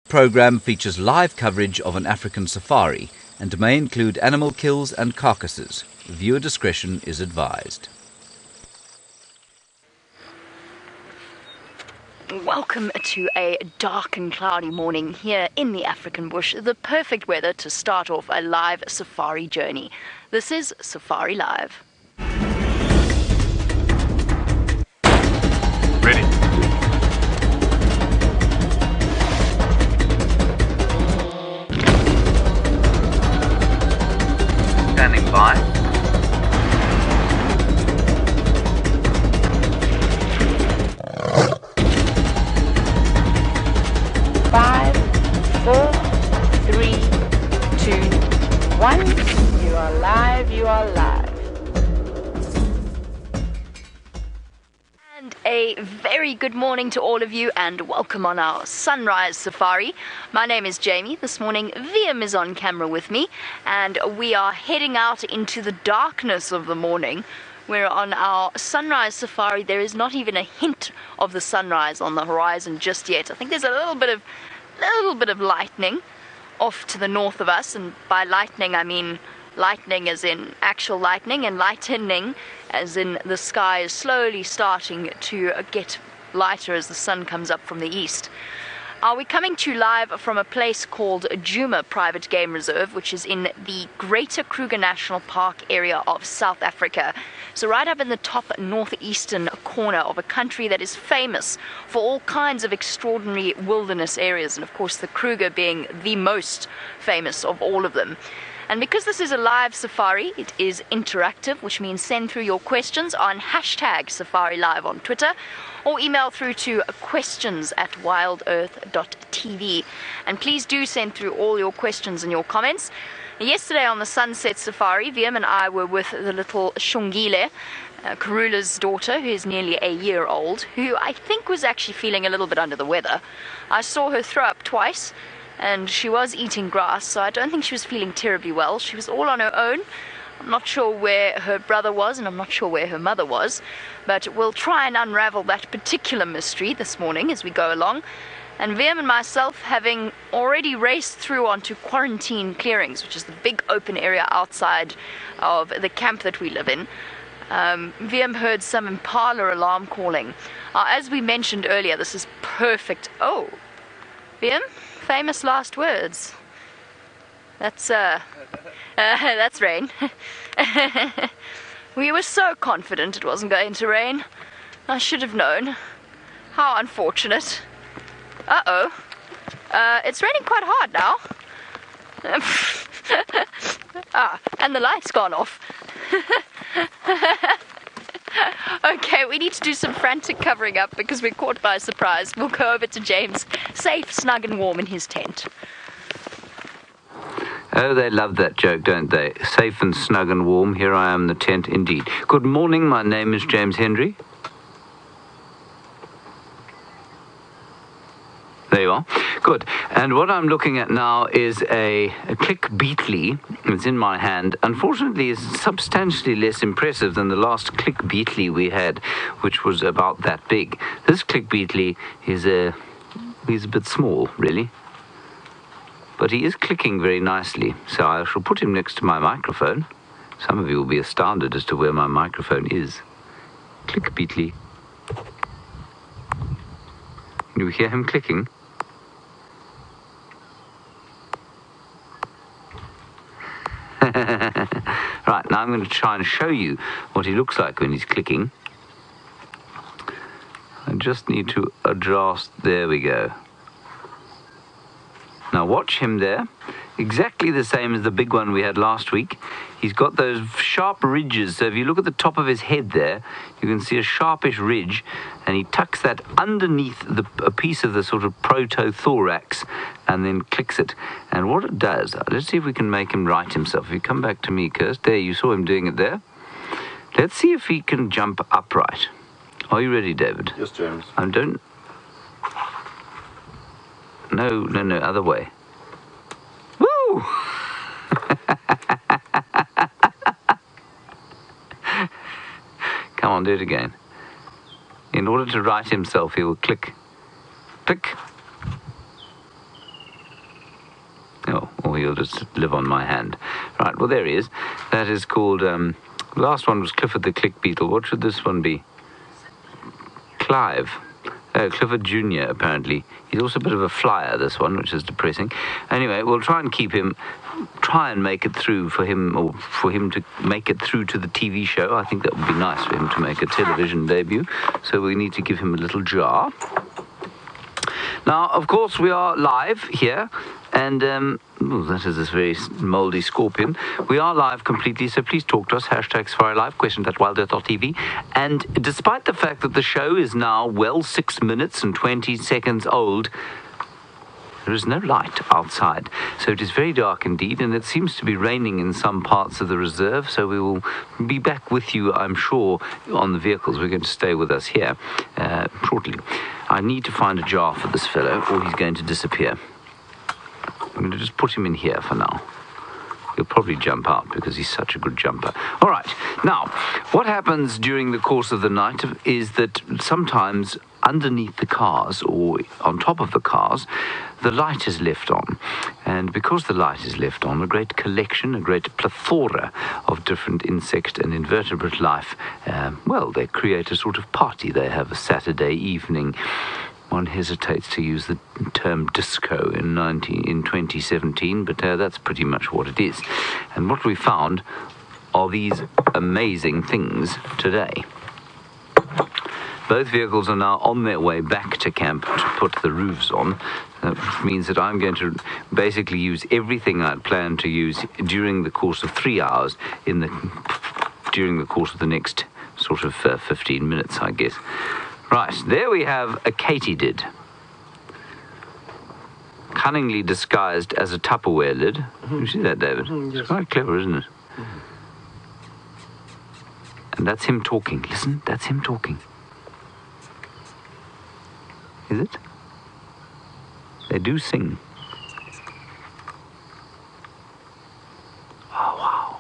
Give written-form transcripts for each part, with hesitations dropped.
Programme features live coverage of an African safari and may include animal kills and carcasses. Viewer discretion is advised. Welcome to a dark and cloudy morning here in the African bush, the perfect weather to start off a live safari journey. This is Safari Live. Ready. Standing by. Five, 4, 3, 2, 1. You are live, you are live. And a very good morning to all of you and welcome on our sunrise safari. My name is Jamie. This morning VM is on camera with me and we are heading out into the darkness of the morning. We're on our sunrise safari. There is not even a hint of the sunrise on the horizon just yet. I think there's a little bit of lightning off to the north of us, and by lightning I mean lightning as in actual lightning, and lightening as in the sky is slowly starting to get lighter as the sun comes up from the east. We're coming to you live from a place called Djuma Private Game Reserve, which is in the Greater Kruger National Park area of South Africa. So right up in the top northeastern corner of a country that is famous for all kinds of extraordinary wilderness areas, and of course the Kruger being the most famous of all of them. And because this is a live safari, it is interactive, which means send through your questions on hashtag Safari Live on Twitter, or email through to questions@WildEarthTV. And please do send through all your questions and your comments. Yesterday on the Sunset Safari, VM and I were with the little Xongile, Karula's daughter, who is nearly a year old, who I think was actually feeling a little bit under the weather. I saw her throw up twice, and she was eating grass, so I don't think she was feeling terribly well. She was all on her own. I'm not sure where her brother was, and I'm not sure where her mother was, but we'll try and unravel that particular mystery this morning as we go along. And VM and myself, having already raced through onto quarantine clearings, which is the big open area outside of the camp that we live in, VM heard some Impala alarm calling. As we mentioned earlier, this is perfect. Oh, VM, famous last words. That's rain. We were so confident it wasn't going to rain. I should have known. How unfortunate. Uh-oh. It's raining quite hard now. And the light's gone off. Okay, we need to do some frantic covering up because we're caught by surprise. We'll go over to James, safe, snug and warm in his tent. Oh, they love that joke, don't they? Safe and snug and warm, here I am in the tent indeed. Good morning, my name is James Hendry. There you are. Good. And what I'm looking at now is a click beatly. It's in my hand. Unfortunately, it's substantially less impressive than the last click beatly we had, which was about that big. This click beatly is he's a bit small, really. But he is clicking very nicely, so I shall put him next to my microphone. Some of you will be astounded as to where my microphone is. Click beatly. You hear him clicking? Right, now I'm going to try and show you what he looks like when he's clicking. I just need to adjust. There we go. Now watch him there. Exactly the same as the big one we had last week. He's got those sharp ridges. So if you look at the top of his head there, you can see a sharpish ridge, and he tucks that underneath a piece of the sort of protothorax and then clicks it. And what it does, let's see if we can make him right himself. If you come back to me, Kirst, there, you saw him doing it there. Let's see if he can jump upright. Are you ready, David? Yes, James. No, other way. Woo! Come on, do it again. In order to right himself, he will click, click. he'll just live on my hand. Right, well, there he is. That is called, the last one was Clifford the Click Beetle. What should this one be? Clive. Oh, Clifford Jr., apparently. He's also a bit of a flyer, this one, which is depressing. Anyway, we'll try and keep him, try and make it through for him, or for him to make it through to the TV show. I think that would be nice for him to make a television debut. So we need to give him a little jar. Now, of course, we are live here, and that is this very mouldy scorpion. We are live completely, so please talk to us. #SafariLive, questions@WildEarthTV. And despite the fact that the show is now, well, 6 minutes and 20 seconds old, there is no light outside, so it is very dark indeed, and it seems to be raining in some parts of the reserve, so we will be back with you, I'm sure, on the vehicles. We're going to stay with us here shortly. I need to find a jar for this fellow, or he's going to disappear. I'm going to just put him in here for now. He'll probably jump out because he's such a good jumper. All right. Now, what happens during the course of the night is that sometimes underneath the cars or on top of the cars, the light is left on. And because the light is left on, a great collection, a great plethora of different insect and invertebrate life, well, they create a sort of party. They have a Saturday evening. One hesitates to use the term disco in 2017, but that's pretty much what it is. And what we found are these amazing things today. Both vehicles are now on their way back to camp to put the roofs on, which means that I'm going to basically use everything I'd planned to use during the course of 3 hours during the course of the next sort of 15 minutes, I guess. Right, there we have a katydid, cunningly disguised as a Tupperware lid. You see that, David? Yes. It's quite clever, isn't it? And that's him talking. Listen, that's him talking. Is it? They do sing. Oh, wow.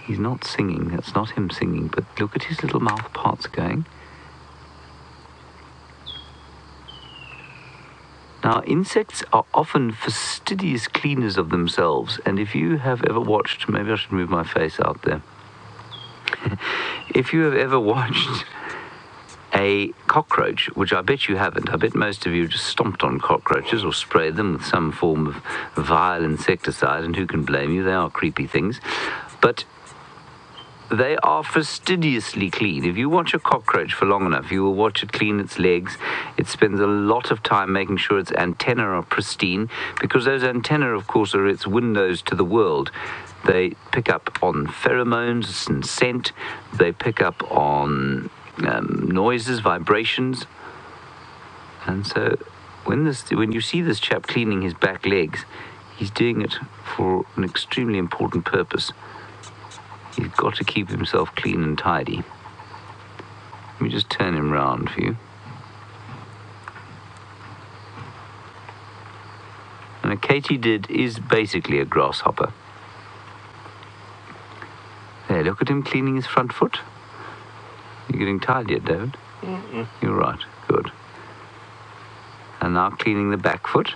He's not singing. That's not him singing, but look at his little mouth parts going. Now, insects are often fastidious cleaners of themselves, and if you have ever watched, maybe I should move my face out there. If you have ever watched a cockroach, which I bet you haven't, I bet most of you just stomped on cockroaches or sprayed them with some form of vile insecticide, and who can blame you? They are creepy things. But they are fastidiously clean. If you watch a cockroach for long enough, you will watch it clean its legs. It spends a lot of time making sure its antennae are pristine, because those antennae, of course, are its windows to the world. They pick up on pheromones and scent. They pick up on noises, vibrations. And so when you see this chap cleaning his back legs, he's doing it for an extremely important purpose. He's got to keep himself clean and tidy. Let me just turn him round for you. And a katydid is basically a grasshopper. There, look at him cleaning his front foot. You getting tired yet, David? Mm-mm. You're right, good. And now cleaning the back foot.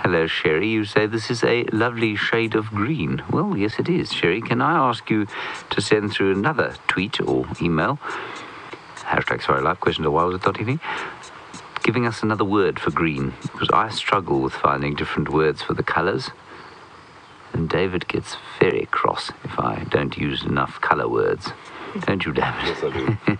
Hello, Sherry. You say this is a lovely shade of green. Well, yes, it is, Sherry. Can I ask you to send through another tweet or email? #SafariLive, question@WildEarthTV. Giving us another word for green, because I struggle with finding different words for the colours. And David gets very cross if I don't use enough colour words. Don't you, David? Yes, I do.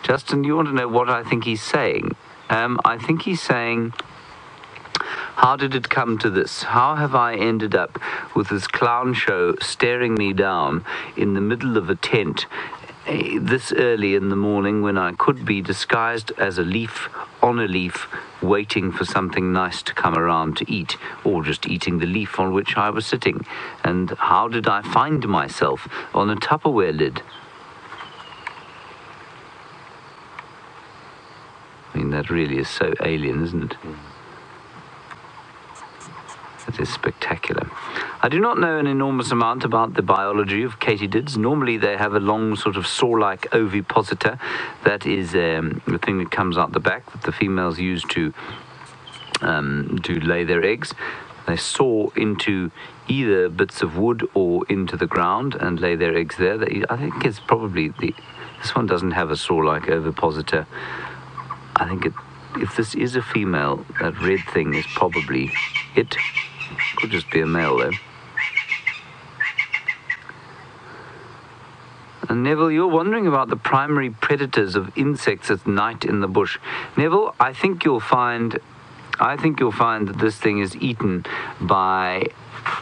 Justin, you want to know what I think he's saying? I think he's saying, how did it come to this? How have I ended up with this clown show staring me down in the middle of a tent this early in the morning when I could be disguised as a leaf on a leaf, waiting for something nice to come around to eat, or just eating the leaf on which I was sitting? And how did I find myself on a Tupperware lid? I mean, that really is so alien, isn't it? That is spectacular. I do not know an enormous amount about the biology of katydids. Normally they have a long sort of saw-like ovipositor. That is the thing that comes out the back that the females use to lay their eggs. They saw into either bits of wood or into the ground and lay their eggs there. I think it's probably this one doesn't have a saw-like ovipositor. I think if this is a female, that red thing is probably it. Could just be a male though. And Neville, you're wondering about the primary predators of insects at night in the bush. Neville, I think you'll find that this thing is eaten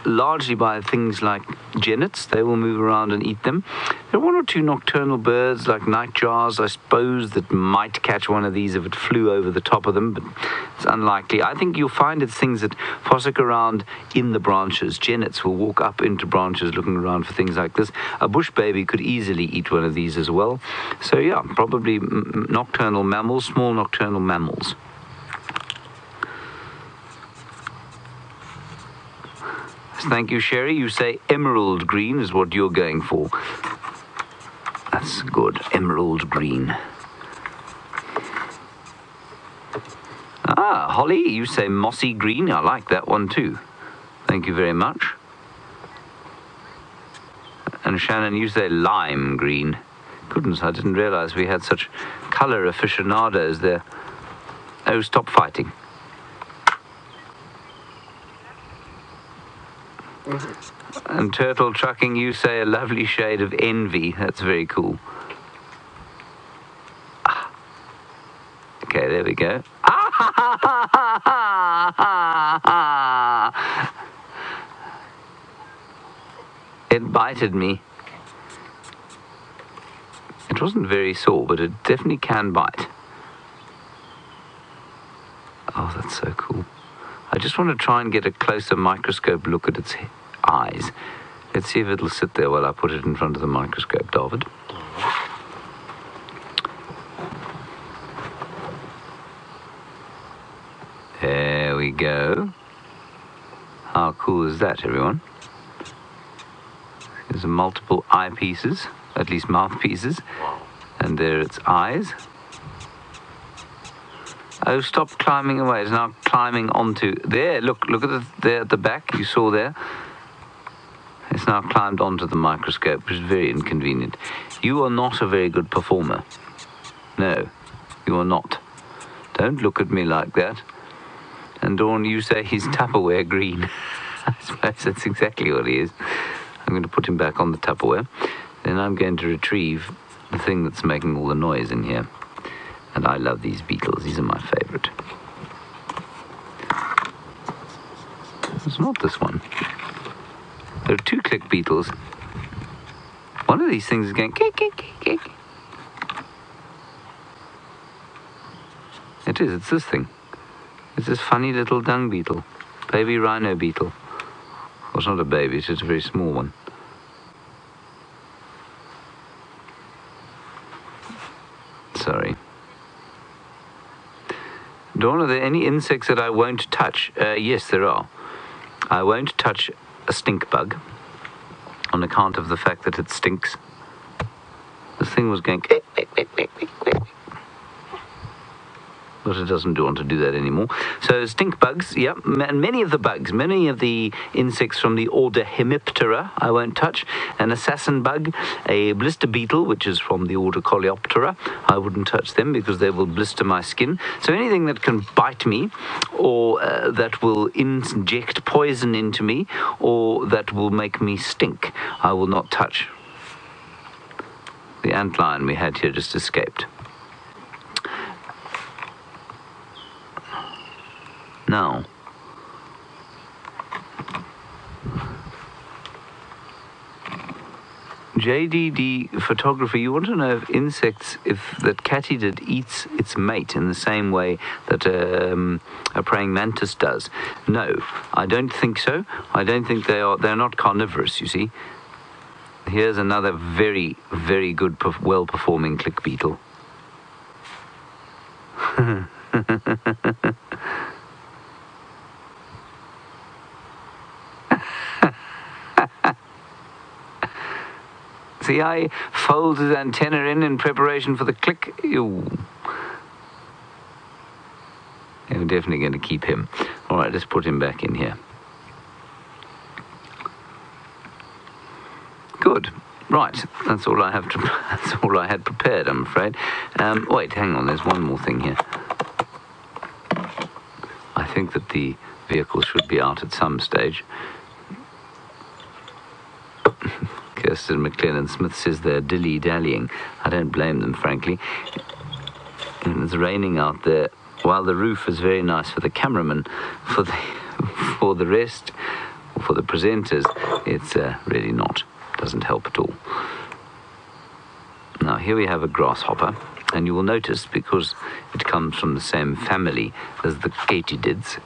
largely by things like genets. They will move around and eat them. There are one or two nocturnal birds like nightjars, I suppose, that might catch one of these if it flew over the top of them, but it's unlikely. I think you'll find it's things that fossick around in the branches. Genets will walk up into branches looking around for things like this. A bush baby could easily eat one of these as well. So yeah, probably nocturnal mammals, small nocturnal mammals. Thank you, Sherry. You say emerald green is what you're going for. That's good. Emerald green. Ah, Holly, you say mossy green. I like that one too. Thank you very much. And Shannon, you say lime green. Goodness, I didn't realize we had such color aficionados there. Oh, stop fighting. And Turtle Trucking, you say a lovely shade of envy. That's very cool. Okay, there we go. It bited me. It wasn't very sore, but it definitely can bite. Oh, that's so cool. I just want to try and get a closer microscope look at its eyes. Let's see if it'll sit there while I put it in front of the microscope, David. There we go. How cool is that, everyone? There's multiple eyepieces, at least mouthpieces, and there its eyes. Oh, stop climbing away. It's now climbing onto... There, look at it there at the back. You saw there. It's now climbed onto the microscope, which is very inconvenient. You are not a very good performer. No, you are not. Don't look at me like that. And Dawn, you say he's Tupperware green. I suppose that's exactly what he is. I'm going to put him back on the Tupperware. Then I'm going to retrieve the thing that's making all the noise in here. And I love these beetles. These are my favorite. It's not this one. There are two click beetles. One of these things is going kick, kick, kick, kick. It is. It's this thing. It's this funny little dung beetle. Baby rhino beetle. Well, it's not a baby. It's just a very small one. Sorry. Dawn, are there any insects that I won't touch? Yes, there are. I won't touch a stink bug on account of the fact that it stinks. This thing was going... But it doesn't want to do that anymore. So stink bugs, yeah, and many of the insects from the order Hemiptera, I won't touch. An assassin bug, a blister beetle, which is from the order Coleoptera, I wouldn't touch them because they will blister my skin. So anything that can bite me, or that will inject poison into me, or that will make me stink, I will not touch. The antlion we had here just escaped. Now, JDD photographer, you want to know if that katydid eats its mate in the same way that a praying mantis does? No, I don't think so. I don't think they're not carnivorous, you see. Here's another very, very good, well-performing click beetle. See how he folds his antenna in preparation for the click? Ew. Yeah, we're definitely going to keep him. All right, let's put him back in here. Good. Right, that's all I have to. That's all I had prepared, I'm afraid. Wait, hang on. There's one more thing here. I think that the vehicle should be out at some stage. Kirsten McLennan Smith says they're dilly-dallying. I don't blame them, frankly. And it's raining out there. While the roof is very nice for the cameraman, for the rest, for the presenters, it's really not. Doesn't help at all. Now here we have a grasshopper, and you will notice, because it comes from the same family as the katydids,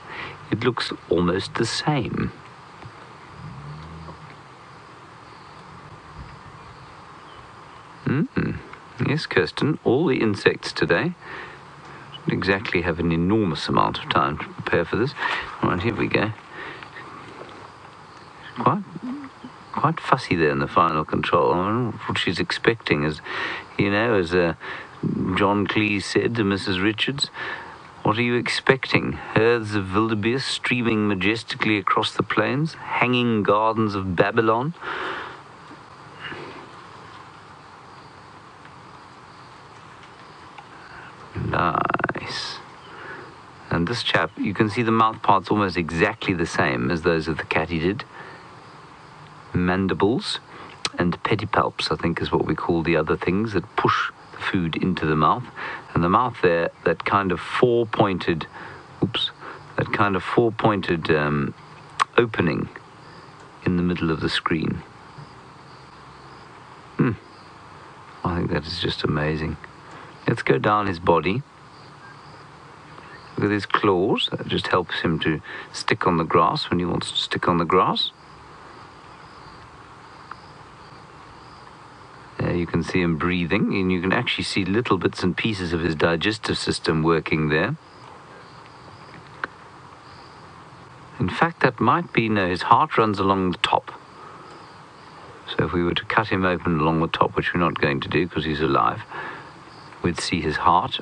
it looks almost the same. Yes, Kirsten, all the insects today. Don't exactly have an enormous amount of time to prepare for this. All right, here we go. Quite fussy there in the final control. I don't know what she's expecting, as John Cleese said to Mrs. Richards. What are you expecting? Herds of wildebeest streaming majestically across the plains? Hanging gardens of Babylon? Nice. And this chap, you can see the mouth parts almost exactly the same as those of the katydid. Mandibles and pedipalps, I think, is what we call the other things that push the food into the mouth. And the mouth there, that kind of four-pointed opening in the middle of the screen. I think that is just amazing. Let's go down his body. Look at his claws. That just helps him to stick on the grass when he wants to stick on the grass. There you can see him breathing, and you can actually see little bits and pieces of his digestive system working there. In fact, that might be, no, his heart runs along the top. So if we were to cut him open along the top, which we're not going to do because he's alive, we'd see his heart.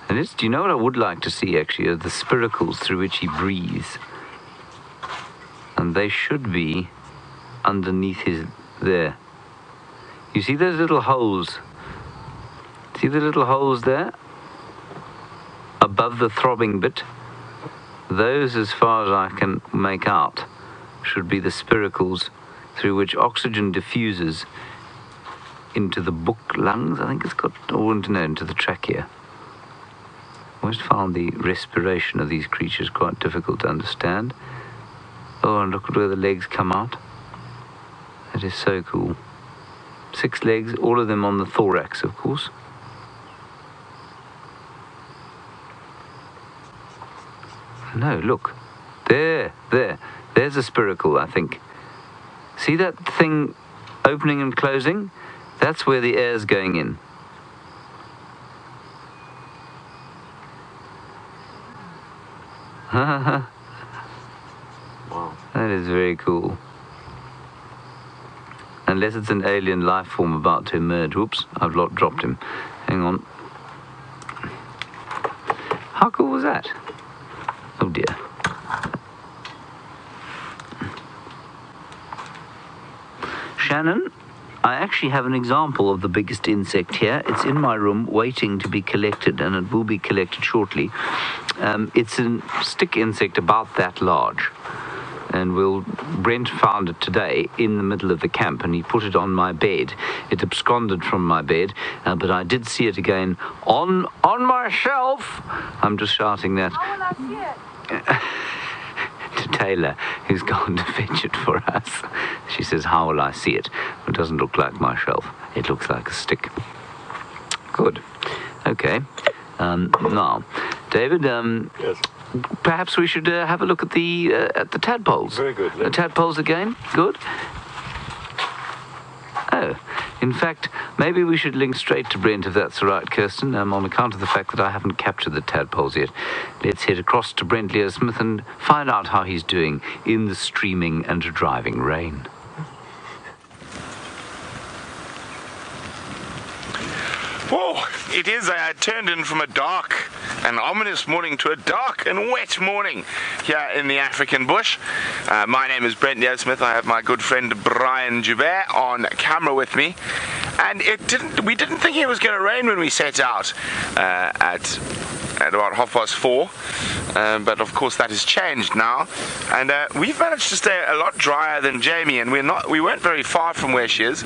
And do you know what I would like to see, actually, are the spiracles through which he breathes. And they should be underneath his, there. You see those little holes? See the little holes there? Above the throbbing bit? Those, as far as I can make out, should be the spiracles through which oxygen diffuses into the book lungs, I think it's got, or into the trachea. I always found the respiration of these creatures quite difficult to understand. Oh, and look at where the legs come out. That is so cool. 6 legs, all of them on the thorax, of course. No, look. There's a spiracle, I think. See that thing opening and closing? That's where the air's going in. Wow. That is very cool. Unless it's an alien life form about to emerge. Whoops, I've dropped him. Hang on. How cool was that? Oh dear. Shannon, I actually have an example of the biggest insect here. It's in my room waiting to be collected, and it will be collected shortly. It's a stick insect about that large. And Brent found it today in the middle of the camp, and he put it on my bed. It absconded from my bed, but I did see it again on my shelf. I'm just shouting that. How will I see it? To Taylor, who's gone to fetch it for us. She says, how will I see it? It doesn't look like my shelf. It looks like a stick. Good. Okay. Now, David, Yes. Perhaps we should have a look at the tadpoles. Very good. The tadpoles again. Good. Oh, in fact, maybe we should link straight to Brent, if that's all right, Kirsten, on account of the fact that I haven't captured the tadpoles yet. Let's head across to Brent Leo Smith and find out how he's doing in the streaming and driving rain. Oh, it is. I turned in from a dark and ominous morning to a dark and wet morning here in the African bush. My name is Brent Smith. I have my good friend Brian Joubert on camera with me. And we didn't think it was going to rain when we set out at about 4:30, but of course that has changed now, and we've managed to stay a lot drier than Jamie, and we weren't very far from where she is,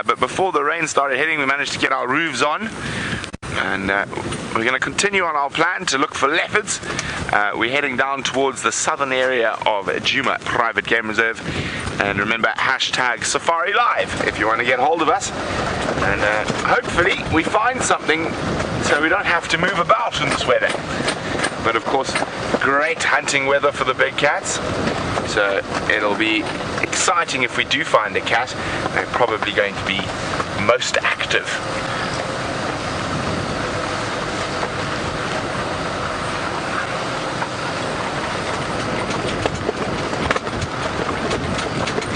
but before the rain started hitting we managed to get our roofs on, and we're going to continue on our plan to look for leopards. We're heading down towards the southern area of Djuma Private Game Reserve, and remember #SafariLive if you want to get hold of us, and hopefully we find something so we don't have to move about in this weather. But of course, great hunting weather for the big cats, so it'll be exciting if we do find a cat. They're probably going to be most active.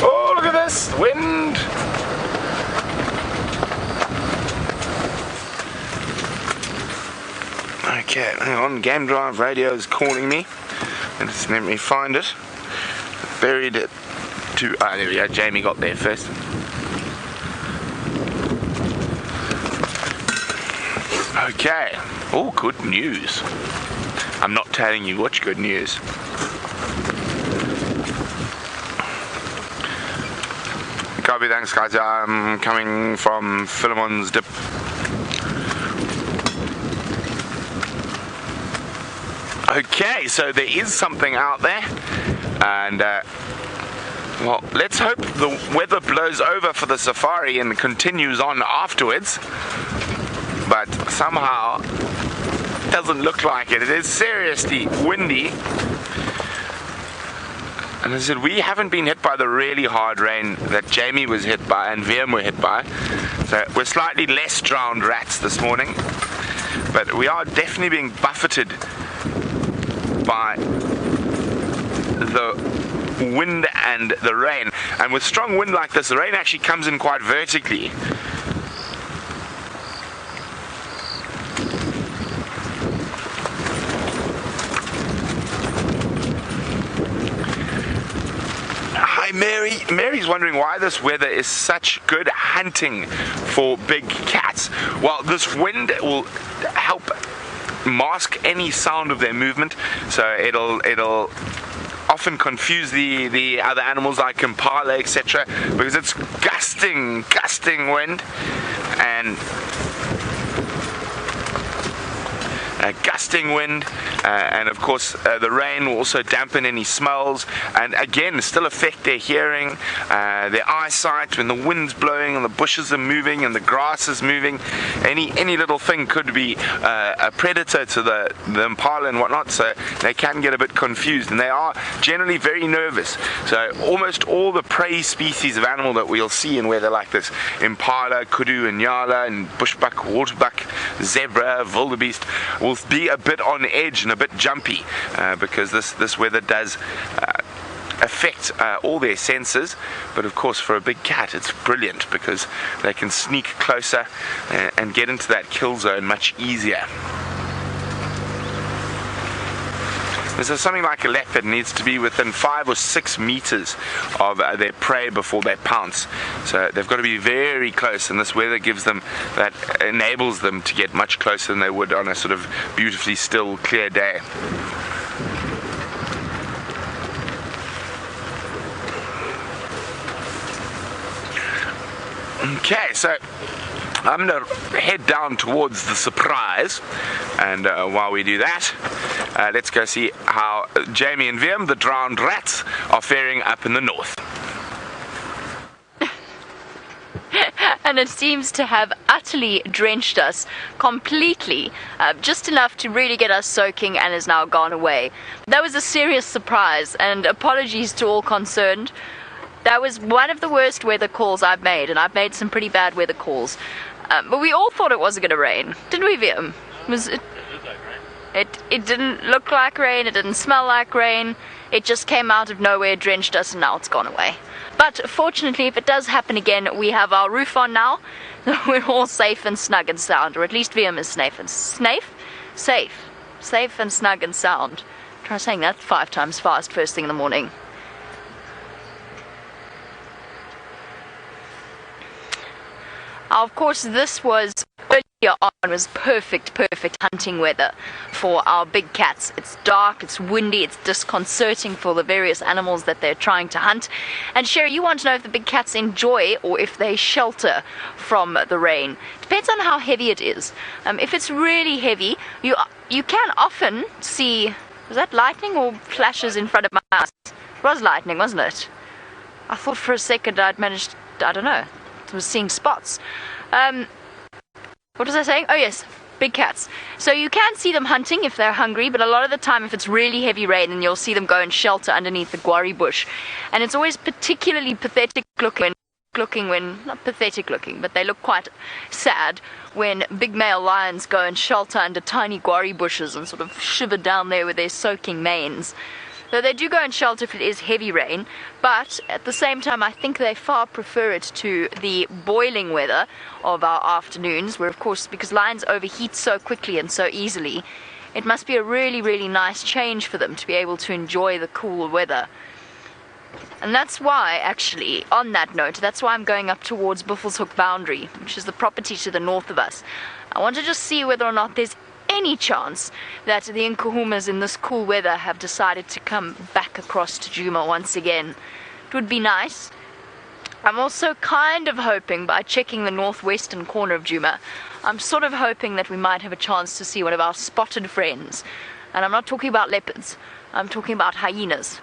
Oh, look at this wind! Okay, hang on, Game Drive Radio is calling me. Let me find it. Buried it to... there we go, Jamie got there first. Okay, oh, good news. I'm not telling you which good news. Copy, thanks guys. I'm coming from Philemon's Dip. Okay, so there is something out there, and well, let's hope the weather blows over for the safari and continues on afterwards, but somehow it doesn't look like it. It is seriously windy, and as I said, we haven't been hit by the really hard rain that Jamie was hit by and VM were hit by, so we're slightly less drowned rats this morning, but we are definitely being buffeted by the wind and the rain, and with strong wind like this, the rain actually comes in quite vertically. Hi Mary. Mary's wondering why this weather is such good hunting for big cats. Well, this wind will help mask any sound of their movement, so it'll often confuse the other animals like Impala, etc., because it's gusting wind, and and of course the rain will also dampen any smells, and again still affect their hearing, their eyesight. When the wind's blowing and the bushes are moving and the grass is moving, any little thing could be a predator to the impala and whatnot, so they can get a bit confused, and they are generally very nervous. So almost all the prey species of animal that we'll see in weather like this, impala, kudu, nyala, and bushbuck, waterbuck, zebra, wildebeest, will be a bit on edge and a bit jumpy, because this weather does affect all their senses. But of course for a big cat it's brilliant, because they can sneak closer and get into that kill zone much easier. So something like a leopard needs to be within 5 or 6 meters of their prey before they pounce. So they've got to be very close, and this weather gives them that, enables them to get much closer than they would on a sort of beautifully still, clear day. Okay, so I'm going to head down towards the surprise, and while we do that, let's go see how Jamie and VM, the drowned rats, are faring up in the north. And it seems to have utterly drenched us completely, just enough to really get us soaking, and has now gone away. That was a serious surprise, and apologies to all concerned. That was one of the worst weather calls I've made, and I've made some pretty bad weather calls. But we all thought it wasn't going to rain, didn't we, VM? It didn't look like rain, it didn't smell like rain. It just came out of nowhere, drenched us, and now it's gone away. But fortunately, if it does happen again, we have our roof on now. We're all safe and snug and sound, or at least VM is safe and safe and snug and sound. Try saying that 5 times fast first thing in the morning. Of course, this was earlier on, was perfect hunting weather for our big cats. It's dark, it's windy, it's disconcerting for the various animals that they're trying to hunt. And Sherry, you want to know if the big cats enjoy or if they shelter from the rain. Depends on how heavy it is. If it's really heavy, you can often see, was that lightning or flashes in front of my house? It was lightning, wasn't it? I thought for a second I'd managed, I don't know, I was seeing spots. What was I saying? Oh yes, big cats. So you can see them hunting if they're hungry, but a lot of the time if it's really heavy rain, then you'll see them go and shelter underneath the guarri bush. And it's always particularly pathetic looking when, not pathetic looking, but they look quite sad when big male lions go and shelter under tiny guarri bushes and sort of shiver down there with their soaking manes. So they do go and shelter if it is heavy rain, but at the same time I think they far prefer it to the boiling weather of our afternoons, where of course, because lions overheat so quickly and so easily, it must be a really nice change for them to be able to enjoy the cool weather. And that's why, actually, on that note, that's why I'm going up towards Buffelshoek Boundary, which is the property to the north of us. I want to just see whether or not there's any chance that the Nkuhumas in this cool weather have decided to come back across to Djuma once again. It would be nice. I'm also kind of hoping, by checking the northwestern corner of Djuma, I'm sort of hoping that we might have a chance to see one of our spotted friends. And I'm not talking about leopards, I'm talking about hyenas.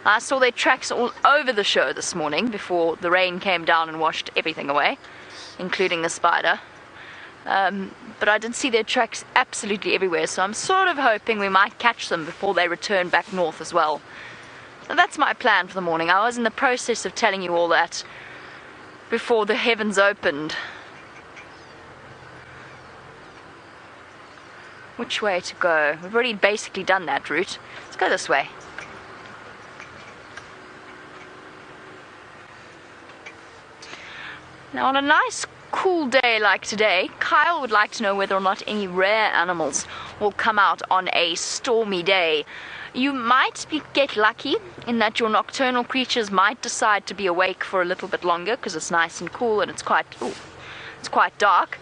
I saw their tracks all over the show this morning before the rain came down and washed everything away, including the spider. But I did see their tracks absolutely everywhere, so I'm sort of hoping we might catch them before they return back north as well. So that's my plan for the morning. I was in the process of telling you all that before the heavens opened. Which way to go? We've already basically done that route. Let's go this way. Now on a nice cool day like today, Kyle would like to know whether or not any rare animals will come out on a stormy day. You might get lucky in that your nocturnal creatures might decide to be awake for a little bit longer because it's nice and cool and it's quite dark.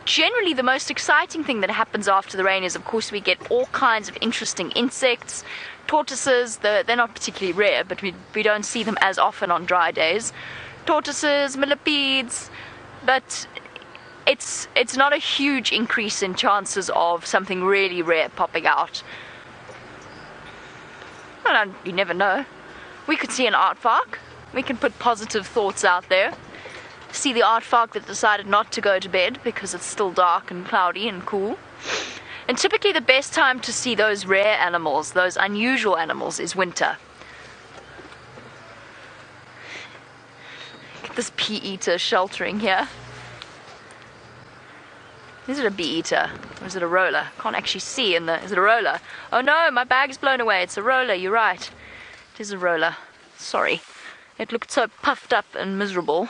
Generally, the most exciting thing that happens after the rain is, of course, we get all kinds of interesting insects, tortoises. They're not particularly rare, but we don't see them as often on dry days. Tortoises, millipedes, but it's not a huge increase in chances of something really rare popping out. Well, you never know. We could see an aardvark. We can put positive thoughts out there. See the aardvark that decided not to go to bed because it's still dark and cloudy and cool. And typically the best time to see those rare animals, those unusual animals, is winter. This bee-eater sheltering here. Is it a bee-eater? Or is it a roller? Can't actually see in the... Is it a roller? Oh no, my bag's blown away. It's a roller, you're right. It is a roller. Sorry. It looked so puffed up and miserable.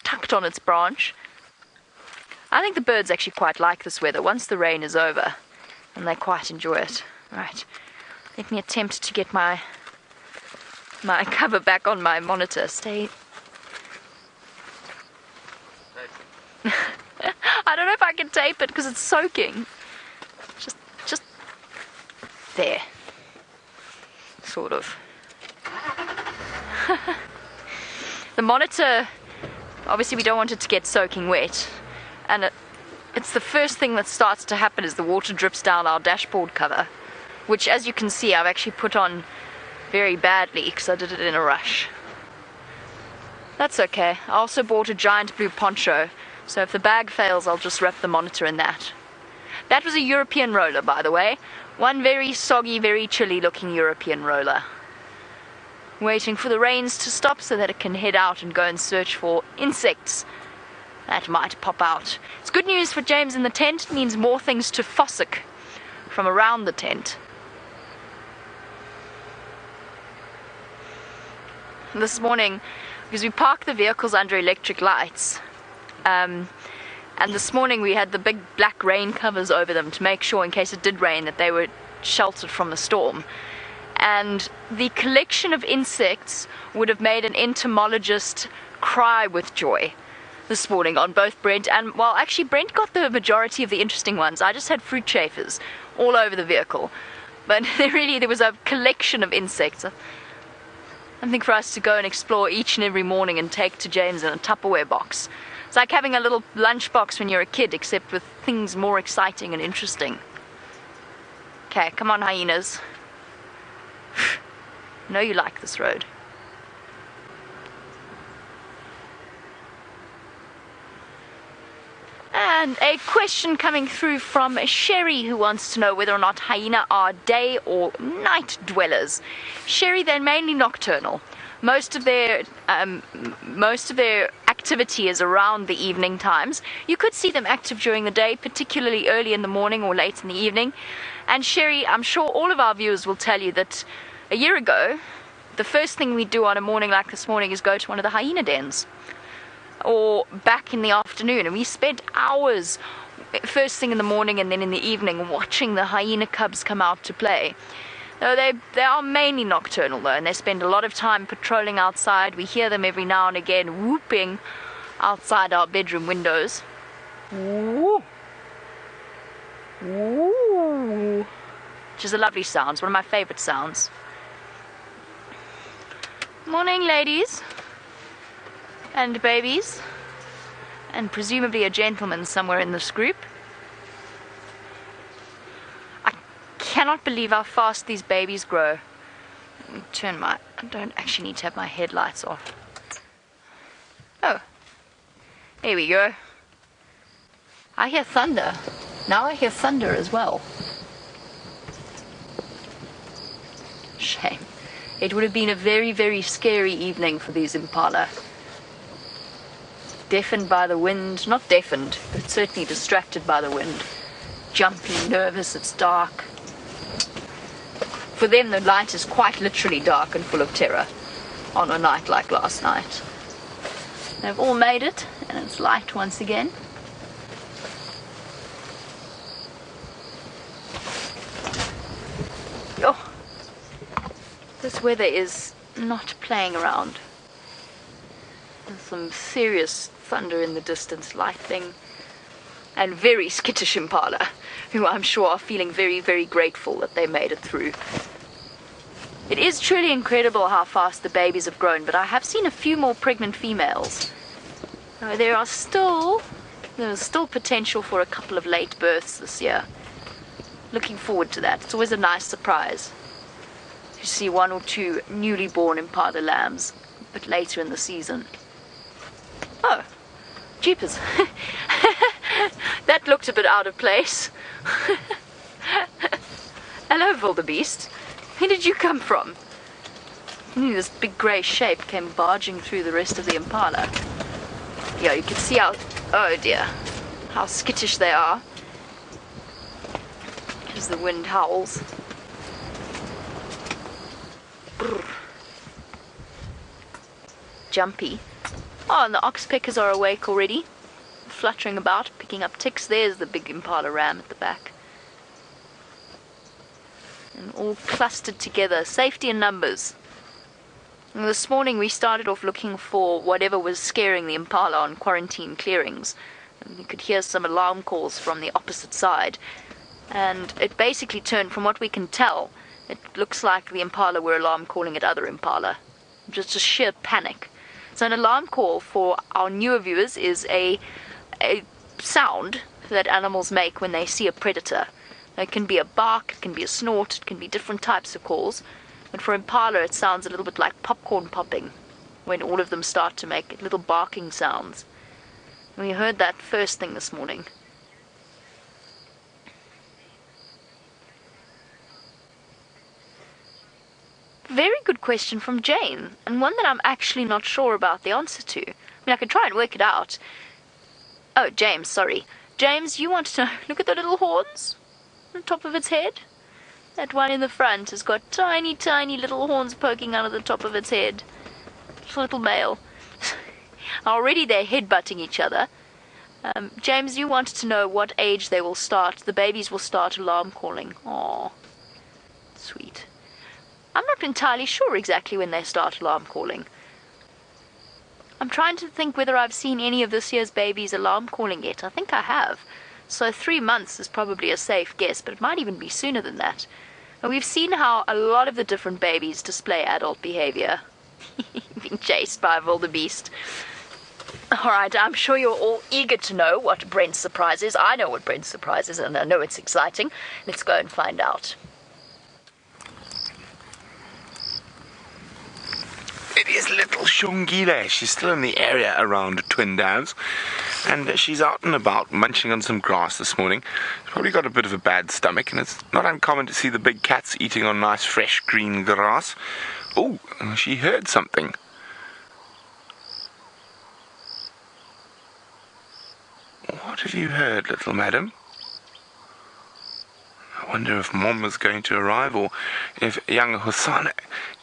Tucked on its branch. I think the birds actually quite like this weather once the rain is over. And they quite enjoy it. Right. Let me attempt to get my cover back on my monitor. Stay... I don't know if I can tape it because it's soaking. Just there. Sort of. The monitor, obviously we don't want it to get soaking wet. And it's the first thing that starts to happen is the water drips down our dashboard cover. Which, as you can see, I've actually put on very badly because I did it in a rush. That's okay. I also bought a giant blue poncho. So if the bag fails, I'll just wrap the monitor in that. That was a European roller, by the way. One very soggy, very chilly looking European roller. Waiting for the rains to stop so that it can head out and go and search for insects that might pop out. It's good news for James in the tent. It means more things to fossick from around the tent. This morning, because we parked the vehicles under electric lights, and this morning we had the big black rain covers over them to make sure in case it did rain that they were sheltered from the storm. And the collection of insects would have made an entomologist cry with joy this morning on both Brent and, well, actually Brent got the majority of the interesting ones. I just had fruit chafers all over the vehicle. But there was a collection of insects. Something for us to go and explore each and every morning and take to James in a Tupperware box. It's like having a little lunch box when you're a kid, except with things more exciting and interesting. Okay, come on, hyenas. I know you like this road. And a question coming through from Sherry, who wants to know whether or not hyena are day or night dwellers. Sherry, they're mainly nocturnal. Most of their activity is around the evening times. You could see them active during the day, particularly early in the morning or late in the evening. And Sherry, I'm sure all of our viewers will tell you that a year ago, the first thing we do on a morning like this morning is go to one of the hyena dens, or back in the afternoon, and we spent hours first thing in the morning and then in the evening watching the hyena cubs come out to play. They are mainly nocturnal though, and they spend a lot of time patrolling outside. We hear them every now and again whooping outside our bedroom windows. Woo! Woo! Which is a lovely sound. It's one of my favorite sounds. Morning, ladies and babies, and presumably a gentleman somewhere in this group. I cannot believe how fast these babies grow. Let me turn I don't actually need to have my headlights off. Oh, there we go. I hear thunder. Now I hear thunder as well. Shame. It would have been a very, very scary evening for these impala. Deafened by the wind, not deafened, but certainly distracted by the wind. Jumpy, nervous, it's dark. For them, the night is quite literally dark and full of terror on a night like last night. They've all made it, and it's light once again. Oh, this weather is not playing around. There's some serious thunder in the distance, lightning, and very skittish impala, who I'm sure are feeling very, very grateful that they made it through. It is truly incredible how fast the babies have grown, but I have seen a few more pregnant females. There's still potential for a couple of late births this year. Looking forward to that. It's always a nice surprise to see one or two newly born impala lambs a bit later in the season. Oh, jeepers. That looked a bit out of place. Hello, wildebeest. Where did you come from? This big grey shape came barging through the rest of the impala. Yeah, you can see how, oh dear, how skittish they are as the wind howls. Brr. Jumpy. Oh, and the oxpeckers are awake already, fluttering about, picking up ticks. There's the big impala ram at the back. And all clustered together, safety in numbers. And this morning we started off looking for whatever was scaring the impala on quarantine clearings. And we could hear some alarm calls from the opposite side. And it basically turned, from what we can tell, it looks like the impala were alarm calling at other impala. Just a sheer panic. So an alarm call for our newer viewers is a sound that animals make when they see a predator. It can be a bark, it can be a snort, it can be different types of calls. But for impala it sounds a little bit like popcorn popping when all of them start to make little barking sounds. We heard that first thing this morning. Very good question from Jane, and one that I'm actually not sure about the answer to. I mean, I can try and work it out. Oh, James, sorry. James, you want to know, look at the little horns? the top of its head? That one in the front has got tiny, tiny little horns poking out of the top of its head. Little male. Already they're headbutting each other. James, you wanted to know what age the babies will start alarm calling. Aw, sweet. I'm not entirely sure exactly when they start alarm calling. I'm trying to think whether I've seen any of this year's babies alarm calling yet. I think I have. So 3 months is probably a safe guess, but it might even be sooner than that. And we've seen how a lot of the different babies display adult behavior. Being chased by a wildebeest. Alright, I'm sure you're all eager to know what Brent's surprise is. I know what Brent's surprise is, and I know it's exciting. Let's go and find out. It is little Xongile. She's still in the area around Twin Downs, and she's out and about munching on some grass this morning. She's probably got a bit of a bad stomach, and it's not uncommon to see the big cats eating on nice fresh green grass. Oh, she heard something. What have you heard, little madam? I wonder if Mom is going to arrive, or if young Hosana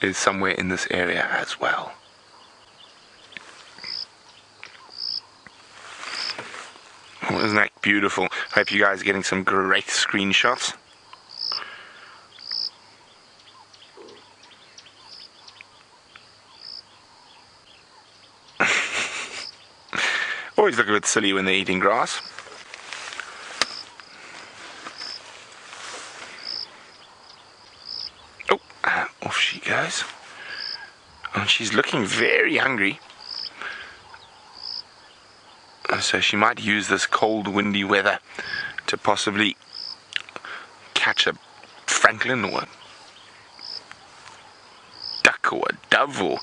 is somewhere in this area as well. Oh, isn't that beautiful? Hope you guys are getting some great screenshots. Always look a bit silly when they're eating grass. Oh, off she goes. And she's looking very hungry. So she might use this cold, windy weather to possibly catch a francolin or a duck or a dove or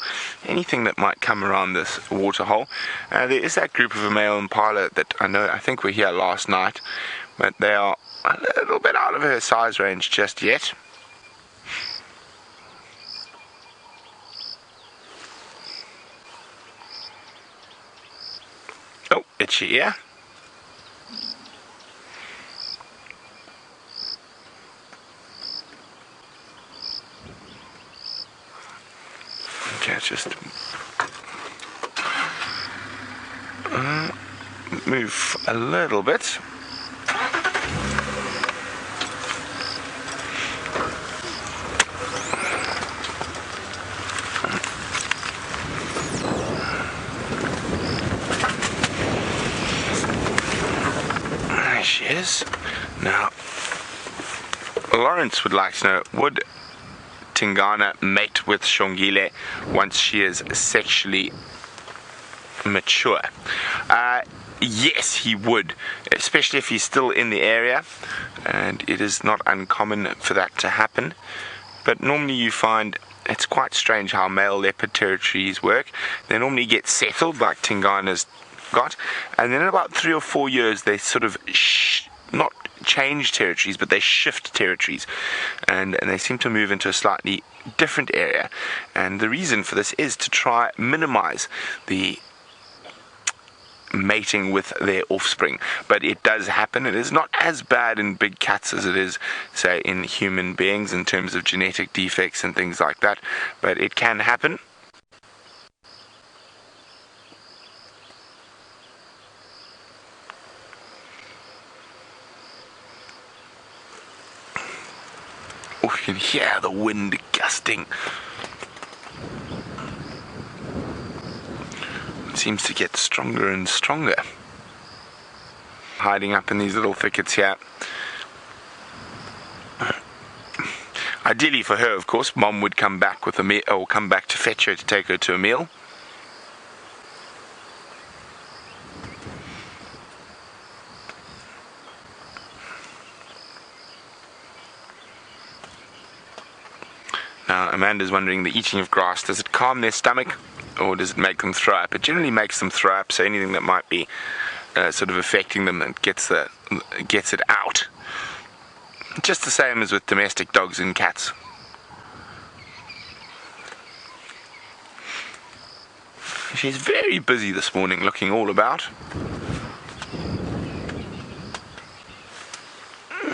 anything that might come around this waterhole. There is that group of a male impala that I think were here last night, but they are a little bit out of her size range just yet. Oh, it's she here. Okay, just move a little bit. There she is. Now, Lawrence would like to know, would Tingana mate with Xongile once she is sexually mature? Yes, he would, especially if he's still in the area, and it is not uncommon for that to happen. But normally you find it's quite strange how male leopard territories work. They normally get settled like Tingana's got, and then in about 3 or 4 years they sort of not change territories, but they shift territories, and they seem to move into a slightly different area. And the reason for this is to try minimize the mating with their offspring. But it does happen. It is not as bad in big cats as it is, say, in human beings in terms of genetic defects and things like that, but it can happen. Oh, you can hear the wind gusting. It seems to get stronger and stronger. Hiding up in these little thickets here. Ideally for her, of course, Mom would come back with a meal, or come back to fetch her to take her to a meal. Now, Amanda's wondering, the eating of grass, does it calm their stomach, or does it make them throw up? It generally makes them throw up, so anything that might be sort of affecting them, and gets it out. Just the same as with domestic dogs and cats. She's very busy this morning, looking all about.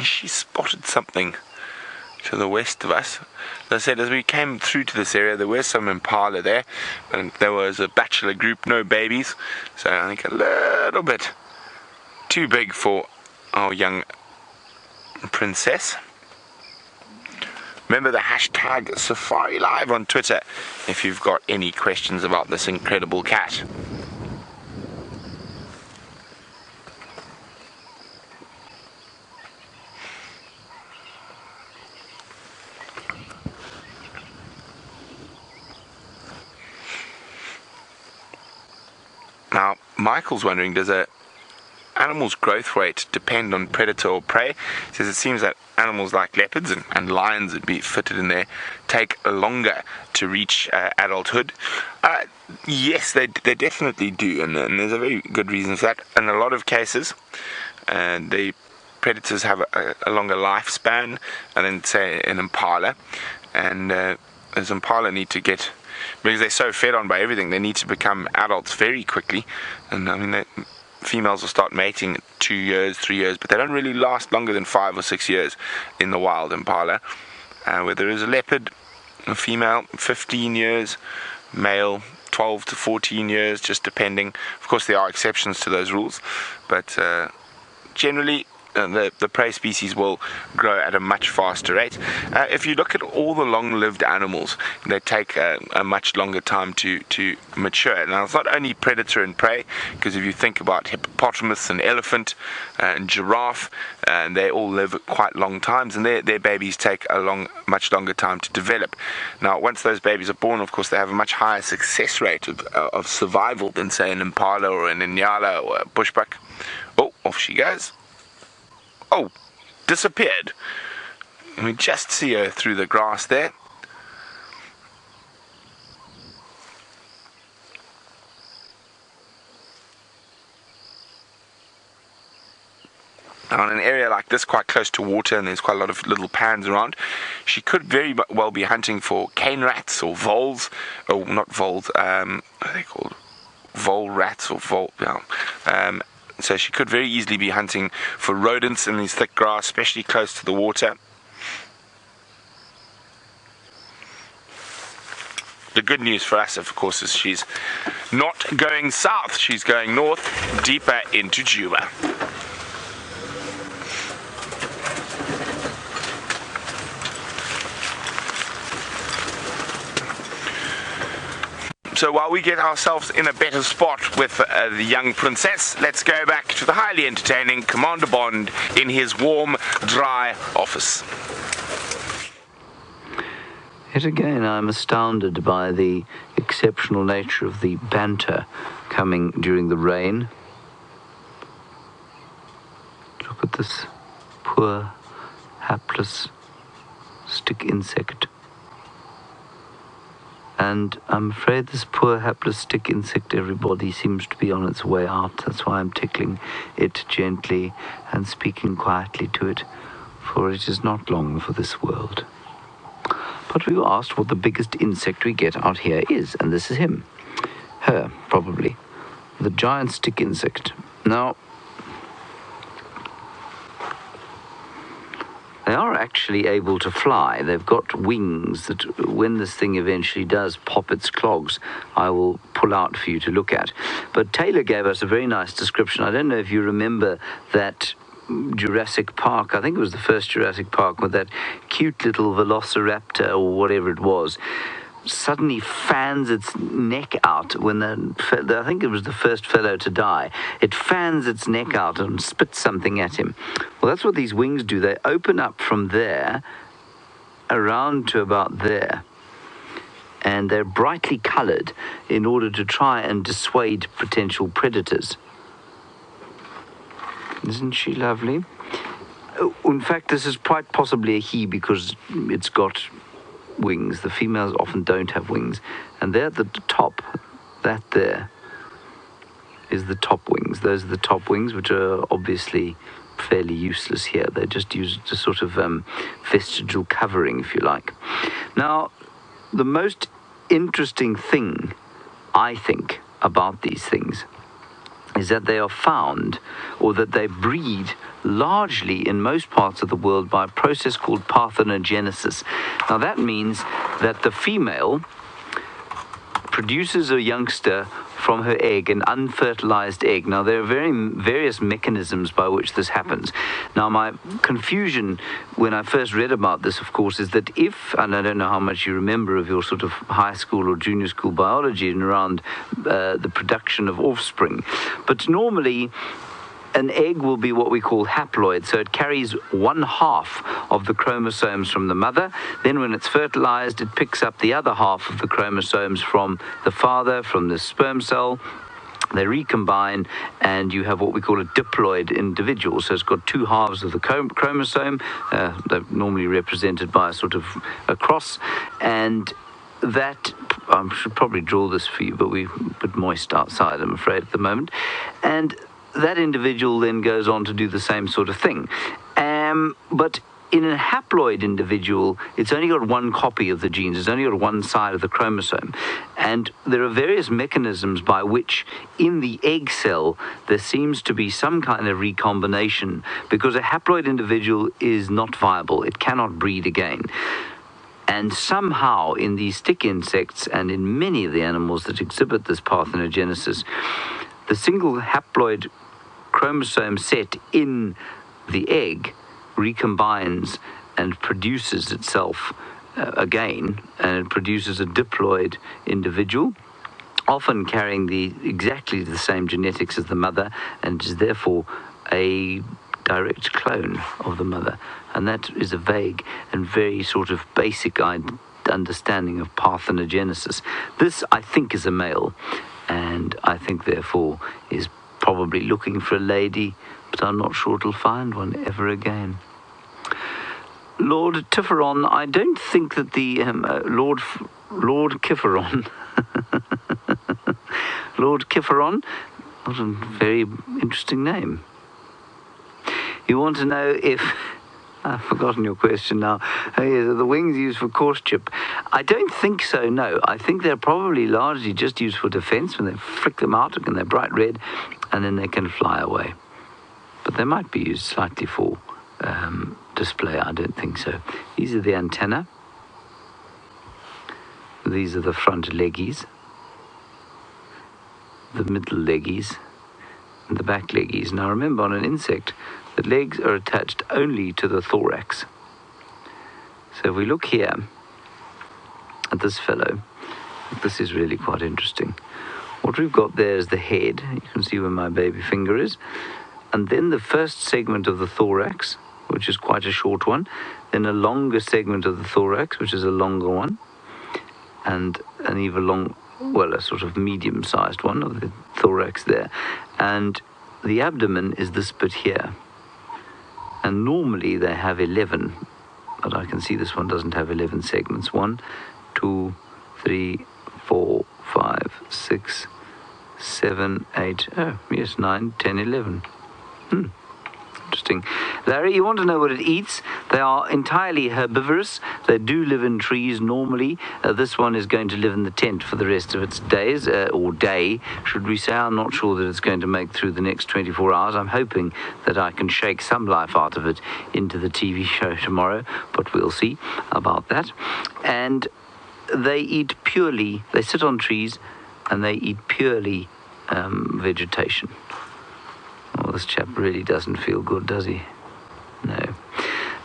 She spotted something to the west of us. As I said, as we came through to this area, there were some impala there, and there was a bachelor group, no babies, so I think a little bit too big for our young princess. Remember the hashtag Safari Live on Twitter if you've got any questions about this incredible cat. Now, Michael's wondering, does a animal's growth rate depend on predator or prey? He says it seems that animals like leopards and lions would be fitted in there take longer to reach adulthood. Yes, they definitely do, and there's a very good reason for that. In a lot of cases, the predators have a longer lifespan than, say, an impala, and as impala need to get, because they're so fed on by everything, they need to become adults very quickly. And I mean, females will start mating at 2 years, 3 years, but they don't really last longer than 5 or 6 years in the wild impala. Where there is a leopard, a female, 15 years, male, 12 to 14 years, just depending. Of course, there are exceptions to those rules, but generally, the prey species will grow at a much faster rate. If you look at all the long-lived animals, they take a much longer time to mature. Now, it's not only predator and prey, because if you think about hippopotamus and elephant and giraffe, they all live quite long times, and their babies take much longer time to develop. Now, once those babies are born, of course, they have a much higher success rate of survival than, say, an impala or an inyala or a bushbuck. Oh, off she goes. Oh, disappeared. We just see her through the grass there. Now, in an area like this, quite close to water, and there's quite a lot of little pans around, she could very well be hunting for cane rats or voles, or not voles, what are they called? Vole rats or vole, yeah. So she could very easily be hunting for rodents in these thick grass, especially close to the water. The good news for us, of course, is she's not going south. She's going north, deeper into Djuma. So while we get ourselves in a better spot with the young princess, let's go back to the highly entertaining Commander Bond in his warm, dry office. Yet again, I'm astounded by the exceptional nature of the banter coming during the rain. Look at this poor, hapless stick insect. And I'm afraid this poor hapless stick insect, everybody, seems to be on its way out. That's why I'm tickling it gently and speaking quietly to it, for it is not long for this world. But we were asked what the biggest insect we get out here is, and this is him. Her, probably. The giant stick insect. Now, they are actually able to fly. They've got wings that, when this thing eventually does pop its clogs, I will pull out for you to look at. But Taylor gave us a very nice description. I don't know if you remember that Jurassic Park, I think it was the first Jurassic Park, with that cute little velociraptor or whatever it was, suddenly fans its neck out when I think it was the first fellow to die. It fans its neck out and spits something at him. Well, that's what these wings do. They open up from there around to about there, and they're brightly colored in order to try and dissuade potential predators. Isn't she lovely? In fact, this is quite possibly a he, because it's got wings. The females often don't have wings, and they're at the top. That there is the top wings. Those are the top wings, which are obviously fairly useless here. They're just used as a sort of vestigial covering, if you like. Now, the most interesting thing, I think, about these things is that they are found, or that they breed largely in most parts of the world by a process called parthenogenesis. Now that means that the female produces a youngster from her egg, an unfertilized egg. Now, there are various mechanisms by which this happens. Now, my confusion when I first read about this, of course, is that if, and I don't know how much you remember of your sort of high school or junior school biology and around the production of offspring, but normally an egg will be what we call haploid, so it carries 1/2 of the chromosomes from the mother. Then when it's fertilized, it picks up the other half of the chromosomes from the father, from the sperm cell. They recombine, and you have what we call a diploid individual. So it's got 2 halves of the chromosome. They're normally represented by a sort of a cross, and that, I should probably draw this for you, but we're a bit moist outside, I'm afraid, at the moment. And that individual then goes on to do the same sort of thing. But in a haploid individual, it's only got 1 copy of the genes. It's only got 1 side of the chromosome. And there are various mechanisms by which in the egg cell there seems to be some kind of recombination, because a haploid individual is not viable. It cannot breed again. And somehow in these stick insects and in many of the animals that exhibit this parthenogenesis, the single haploid chromosome set in the egg recombines and produces itself again, and it produces a diploid individual, often carrying exactly the same genetics as the mother, and is therefore a direct clone of the mother. And that is a vague and very sort of basic understanding of parthenogenesis. This, I think, is a male, and I think therefore is probably looking for a lady, but I'm not sure it'll find one ever again. Lord Tiferon, I don't think that the Lord Kiferon Lord Kiferon, what a very interesting name. You want to know if I've forgotten your question now. The wings used for courtship? I don't think so, no. I think they're probably largely just used for defense. When they flick them out and they're bright red, and then they can fly away. But they might be used slightly for display. I don't think so. These are the antennae. These are the front leggies, the middle leggies, and the back leggies. Now remember, on an insect, the legs are attached only to the thorax. So if we look here at this fellow, this is really quite interesting. What we've got there is the head. You can see where my baby finger is. And then the first segment of the thorax, which is quite a short one. Then a longer segment of the thorax, which is a longer one. And an even a sort of medium-sized one of the thorax there. And the abdomen is this bit here. And normally they have 11, but I can see this one doesn't have 11 segments. 1, 2, 3, 4, 5, 6, 7, 8, 9, 10, 11. Interesting. Larry, you want to know what it eats? They are entirely herbivorous. They do live in trees normally. This one is going to live in the tent for the rest of its days, or day, should we say. I'm not sure that it's going to make through the next 24 hours. I'm hoping that I can shake some life out of it into the TV show tomorrow, but we'll see about that. And they eat purely, they sit on trees, and they eat purely vegetation. Oh, this chap really doesn't feel good, does he? No.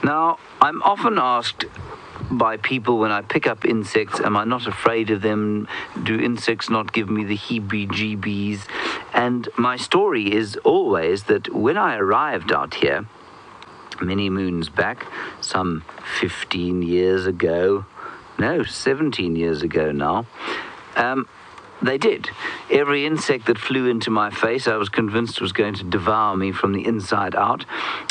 Now, I'm often asked by people when I pick up insects, am I not afraid of them? Do insects not give me the heebie-jeebies? And my story is always that when I arrived out here, many moons back, some 15 years ago, no, 17 years ago now, they did. Every insect that flew into my face, I was convinced was going to devour me from the inside out.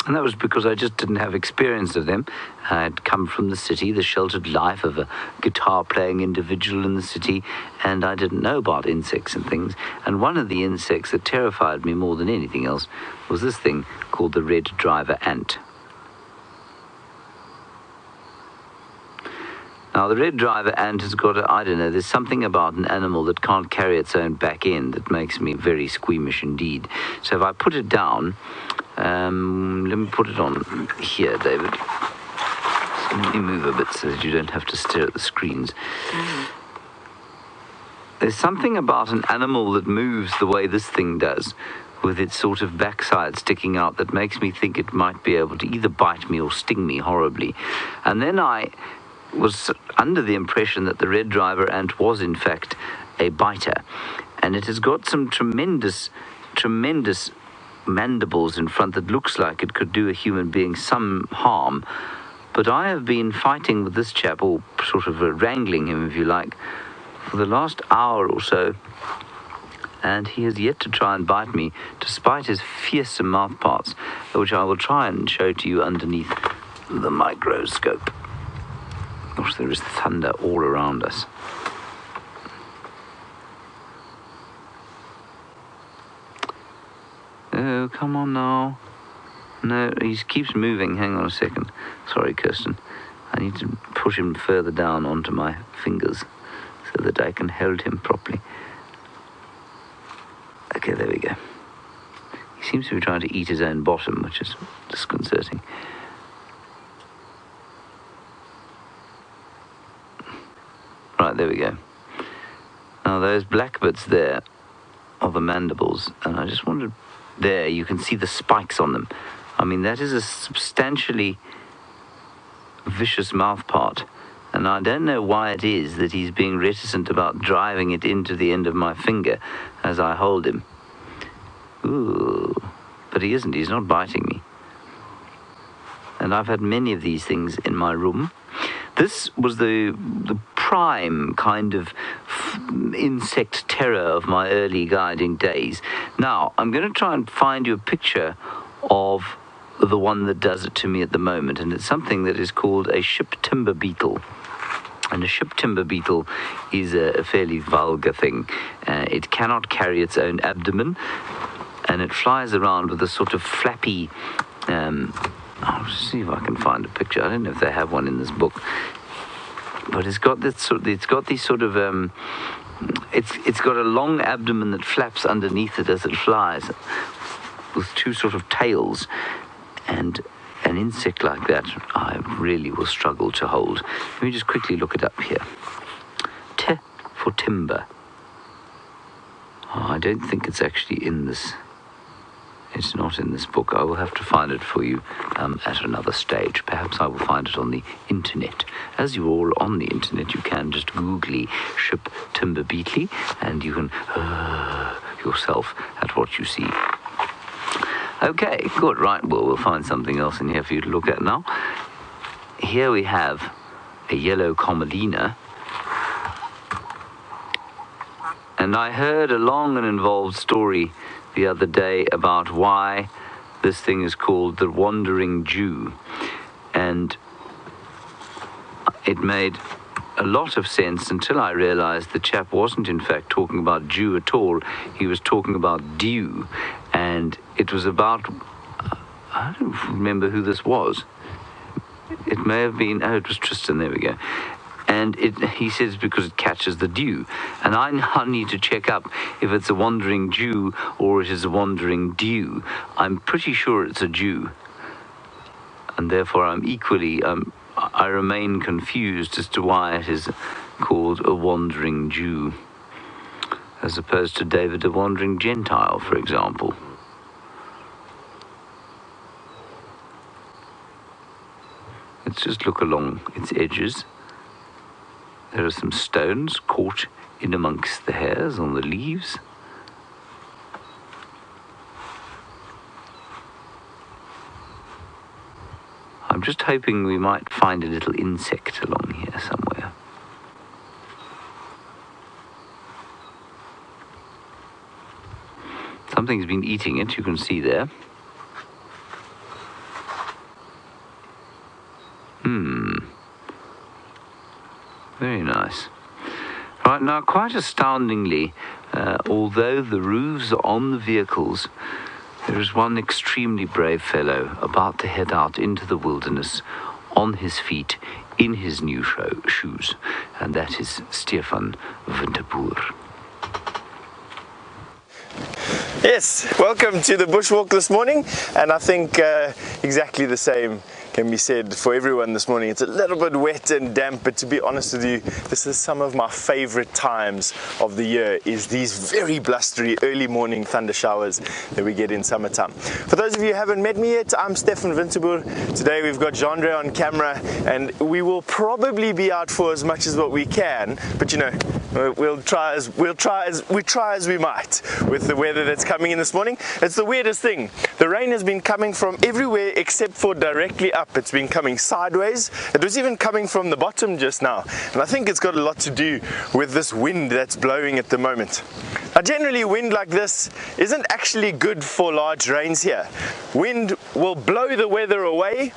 And that was because I just didn't have experience of them. I had come from the city, the sheltered life of a guitar-playing individual in the city, and I didn't know about insects and things. And one of the insects that terrified me more than anything else was this thing called the red driver ant. Now, the red driver ant has got I don't know, there's something about an animal that can't carry its own back end that makes me very squeamish indeed. So if I put it down, let me put it on here, David. So let me move a bit so that you don't have to stare at the screens. There's something about an animal that moves the way this thing does, with its sort of backside sticking out, that makes me think it might be able to either bite me or sting me horribly. And then I was under the impression that the red driver ant was in fact a biter, and it has got some tremendous mandibles in front that looks like it could do a human being some harm. But I have been fighting with this chap, or sort of wrangling him if you like, for the last hour or so, and he has yet to try and bite me, despite his fearsome mouth parts, which I will try and show to you underneath the microscope. Gosh, there is thunder all around us. Oh, come on now. No, he keeps moving. Hang on a second. Sorry, Kirsten. I need to push him further down onto my fingers so that I can hold him properly. Okay, there we go. He seems to be trying to eat his own bottom, which is disconcerting. Right, there we go. Now, those black bits there are the mandibles, and I just wondered, there, you can see the spikes on them. I mean, that is a substantially vicious mouth part, and I don't know why it is that he's being reticent about driving it into the end of my finger as I hold him. Ooh, but he isn't. He's not biting me. And I've had many of these things in my room. This was the prime kind of insect terror of my early guiding days. Now, I'm going to try and find you a picture of the one that does it to me at the moment, and it's something that is called a ship timber beetle. And a ship timber beetle is a fairly vulgar thing. It cannot carry its own abdomen, and it flies around with a sort of flappy... I'll see if I can find a picture. I don't know if they have one in this book, but it's got this sort. It's got these sort of. It's got a long abdomen that flaps underneath it as it flies, with two sort of tails, and an insect like that I really will struggle to hold. Let me just quickly look it up here. T for timber. Oh, I don't think it's actually in this. It's not in this book. I will have to find it for you at another stage. Perhaps I will find it on the internet. As you're all on the internet, you can just Google ship timber beetle, and you can yourself at what you see. Okay, good. Right, well, we'll find something else in here for you to look at now. Here we have a yellow commelina. And I heard a long and involved story the other day about why this thing is called the wandering Jew, and it made a lot of sense until I realized the chap wasn't in fact talking about Jew at all. He was talking about dew, and it was about I don't remember who this was. It may have been it was Tristan. There we go. And he says because it catches the dew. And I now need to check up if it's a wandering Jew or it is a wandering dew. I'm pretty sure it's a Jew. And therefore I remain confused as to why it is called a wandering Jew, as opposed to David a wandering Gentile, for example. Let's just look along its edges. There are some stones caught in amongst the hairs on the leaves. I'm just hoping we might find a little insect along here somewhere. Something's been eating it, you can see there. Very nice. Right, now, quite astoundingly, although the roofs are on the vehicles, there is one extremely brave fellow about to head out into the wilderness on his feet in his new shoes, and that is Stefan Winterboer. Yes, welcome to the bushwalk this morning, and I think exactly the same can be said for everyone this morning. It's a little bit wet and damp, but to be honest with you, this is some of my favorite times of the year, is these very blustery early morning thunder showers that we get in summertime. For those of you who haven't met me yet, I'm Stefan Winterboer. Today we've got Xongile on camera, and we will probably be out for as much as what we can, but you know, we try as we might with the weather that's coming in this morning. It's the weirdest thing. The rain has been coming from everywhere except for directly up. It's been coming sideways. It was even coming from the bottom just now, and I think it's got a lot to do with this wind that's blowing at the moment. Now, generally wind like this isn't actually good for large rains here. Wind will blow the weather away,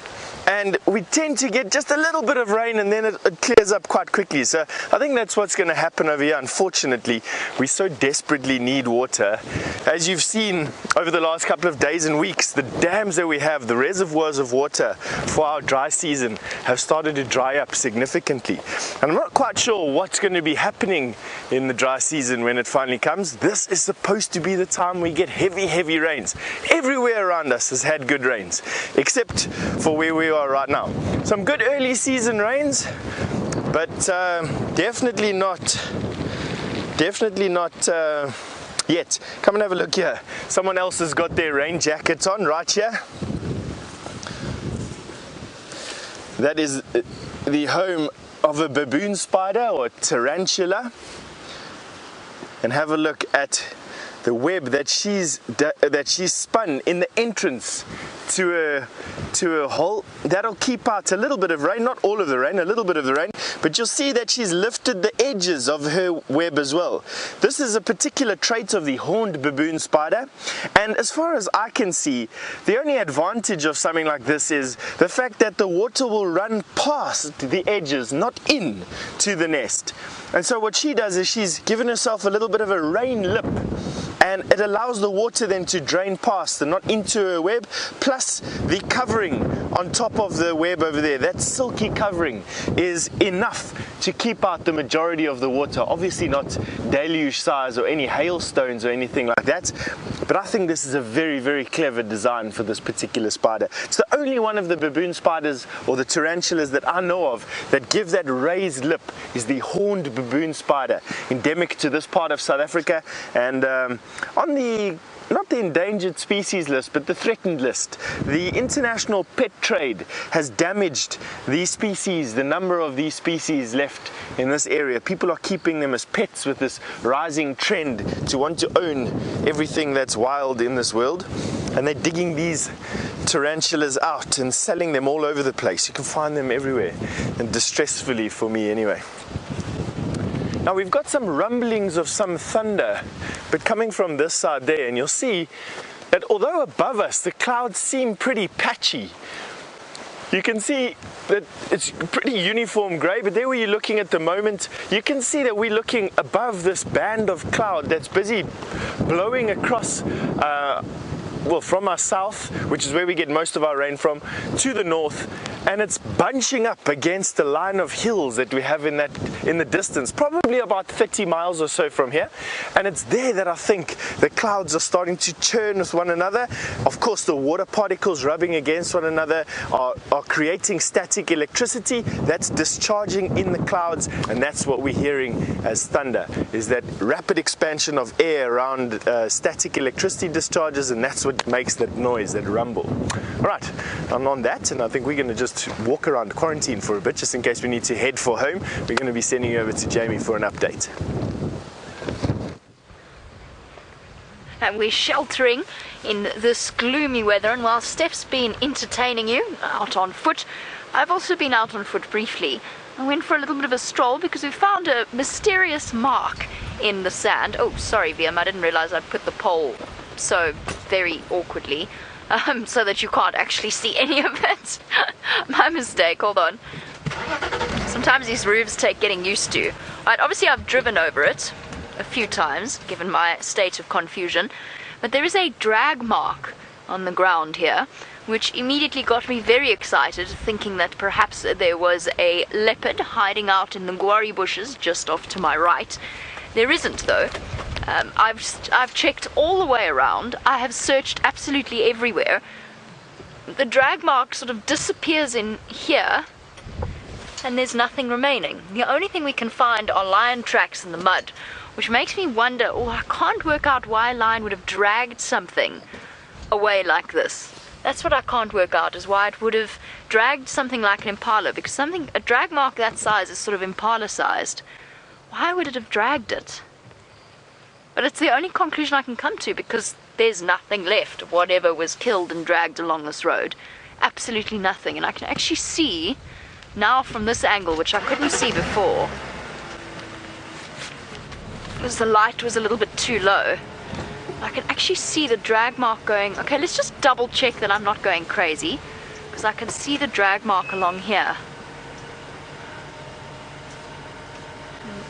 and we tend to get just a little bit of rain, and then it clears up quite quickly. So I think that's what's going to happen over here. Unfortunately, we so desperately need water. As you've seen over the last couple of days and weeks, the dams that we have, the reservoirs of water for our dry season, have started to dry up significantly. And I'm not quite sure what's going to be happening in the dry season when it finally comes. This is supposed to be the time we get heavy rains. Everywhere around us has had good rains, except for where we are right now. Some good early season rains, but definitely not yet. Come and have a look here. Someone else has got their rain jackets on right here. That is the home of a baboon spider, or tarantula. And have a look at the web that she's spun in the entrance to a hole. That'll keep out a little bit of rain, not all of the rain, a little bit of the rain, but you'll see that she's lifted the edges of her web as well. This is a particular trait of the horned baboon spider, and as far as I can see, the only advantage of something like this is the fact that the water will run past the edges, not in to the nest. And so what she does is she's given herself a little bit of a rain lip, and it allows the water then to drain past and not into her web, plus the covering on top of the web over there. That silky covering is enough to keep out the majority of the water. Obviously not deluge size or any hailstones or anything like that, but I think this is a very clever design for this particular spider. It's the only one of the baboon spiders or the tarantulas that I know of that give that raised lip, is the horned baboon spider, endemic to this part of South Africa, and on the, not the endangered species list, but the threatened list. The international pet trade has damaged these species, the number of these species left in this area. People are keeping them as pets with this rising trend to want to own everything that's wild in this world. And they're digging these tarantulas out and selling them all over the place. You can find them everywhere, and distressfully for me anyway. Now we've got some rumblings of some thunder, but coming from this side there, and you'll see that although above us the clouds seem pretty patchy, you can see that it's pretty uniform grey, but there where you're looking at the moment, you can see that we're looking above this band of cloud that's busy blowing across well, from our south, which is where we get most of our rain from, to the north, and it's bunching up against the line of hills that we have in the distance, probably about 30 miles or so from here. And it's there that I think the clouds are starting to churn with one another. Of course, the water particles rubbing against one another are creating static electricity that's discharging in the clouds, and that's what we're hearing as thunder, is that rapid expansion of air around static electricity discharges, and that's what makes that noise, that rumble. Alright, and on that, and I think we're going to just walk around quarantine for a bit, just in case we need to head for home. We're going to be sending you over to Jamie for an update. And we're sheltering in this gloomy weather, and while Stef's been entertaining you out on foot, I've also been out on foot briefly. I went for a little bit of a stroll because we found a mysterious mark in the sand. Oh, sorry, VM, I didn't realize I'd put the pole so very awkwardly, so that you can't actually see any of it. My mistake, hold on. Sometimes these roofs take getting used to. Right, obviously I've driven over it a few times, given my state of confusion, but there is a drag mark on the ground here, which immediately got me very excited, thinking that perhaps there was a leopard hiding out in the guari bushes just off to my right. There isn't, though. I've checked all the way around. I have searched absolutely everywhere. The drag mark sort of disappears in here, and there's nothing remaining. The only thing we can find are lion tracks in the mud, which makes me wonder, I can't work out why a lion would have dragged something away like this. That's what I can't work out, is why it would have dragged something like an impala, because a drag mark that size is sort of impala sized. Why would it have dragged it? But it's the only conclusion I can come to, because there's nothing left of whatever was killed and dragged along this road. Absolutely nothing. And I can actually see now from this angle, which I couldn't see before, because the light was a little bit too low. I can actually see the drag mark going. Okay, let's just double check that I'm not going crazy, because I can see the drag mark along here.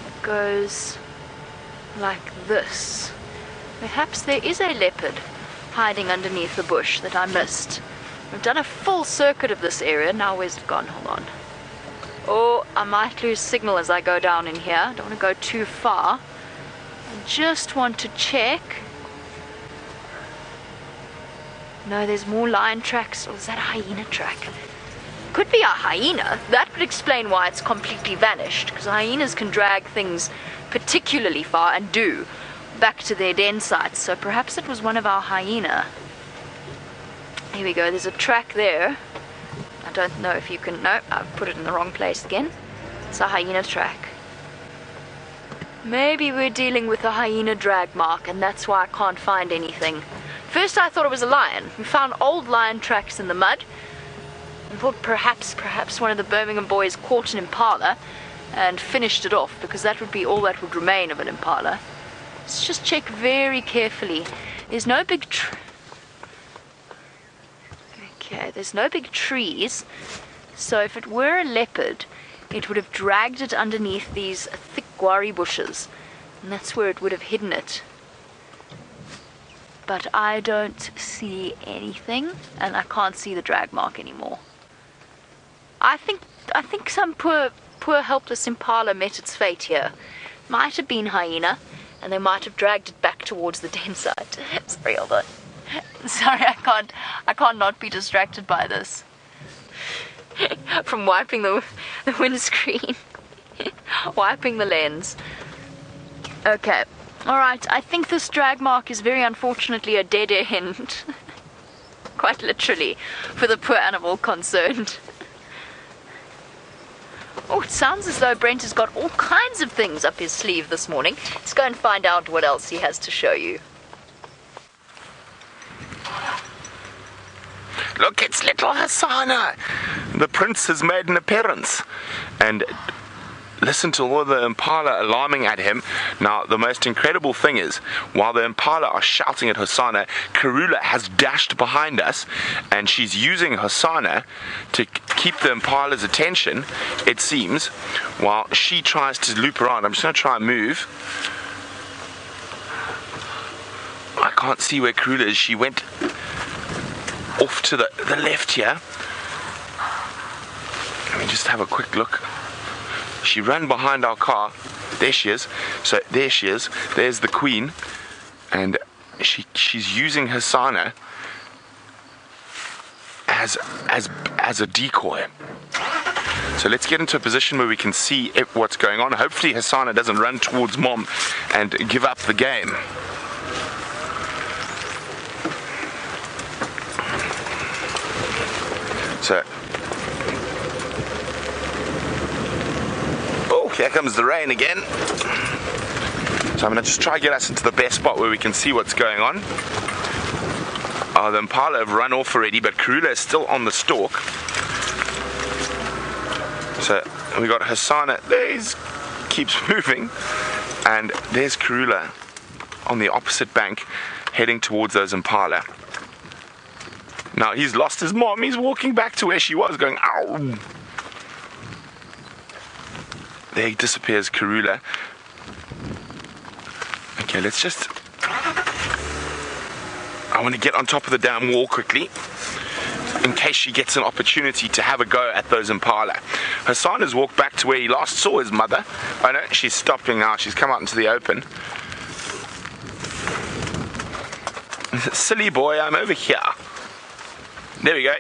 It goes like this. Perhaps there is a leopard hiding underneath the bush that I missed. I've done a full circuit of this area. Now where's it gone? Hold on. Oh, I might lose signal as I go down in here. Don't want to go too far. I just want to check. No, there's more lion tracks. Or is that a hyena track? Could be a hyena. That would explain why it's completely vanished, because hyenas can drag things particularly far, and do, back to their den sites. So perhaps it was one of our hyena. Here we go. There's a track there. I don't know if you can... No, I've put it in the wrong place again. It's a hyena track. Maybe we're dealing with a hyena drag mark, and that's why I can't find anything. First I thought it was a lion. We found old lion tracks in the mud. I thought perhaps one of the Birmingham boys caught an impala and finished it off, because that would be all that would remain of an impala. Let's just check very carefully. There's no big Okay, there's no big trees, so if it were a leopard, it would have dragged it underneath these thick guari bushes, and that's where it would have hidden it. But I don't see anything, and I can't see the drag mark anymore. I think some poor helpless impala met its fate here. Might have been hyena, and they might have dragged it back towards the den site. Sorry, hold on. Sorry, I can't not be distracted by this. From wiping the windscreen. Wiping the lens. Okay. Alright, I think this drag mark is very unfortunately a dead end. Quite literally, for the poor animal concerned. Oh, it sounds as though Brent has got all kinds of things up his sleeve this morning. Let's go and find out what else he has to show you. Look, it's little Hosana. The prince has made an appearance. And listen to all the impala alarming at him. Now, the most incredible thing is, while the impala are shouting at Hosana, Karula has dashed behind us, and she's using Hosana to keep the impala's attention, it seems, while she tries to loop around. I'm just going to try and move. I can't see where Karula is. She went off to the left here. Let me just have a quick look. She ran behind our car. There she is. So there she is. There's the queen, and she's using Hosana as a decoy. So let's get into a position where we can see what's going on. Hopefully Hosana doesn't run towards mom and give up the game. So, oh, here comes the rain again. So I'm going to just try to get us into the best spot where we can see what's going on. The impala have run off already, but Karula is still on the stalk. So we got Hosana, there he keeps moving, and there's Karula on the opposite bank heading towards those impala. Now he's lost his mom, he's walking back to where she was going, ow! There disappears Karula. Okay, let's just... I want to get on top of the damn wall quickly, in case she gets an opportunity to have a go at those impala. Hosana's walked back to where he last saw his mother. Oh no, she's stopping now. She's come out into the open. Silly boy, I'm over here. There we go.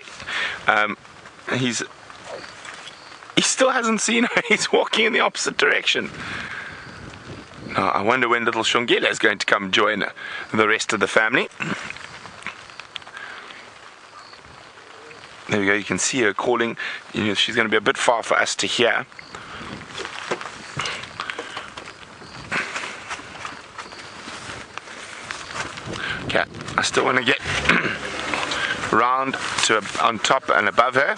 He still hasn't seen her. He's walking in the opposite direction. Now, I wonder when little Xongile is going to come join the rest of the family. There we go, you can see her calling. She's going to be a bit far for us to hear. Okay, I still want to get round to on top and above her.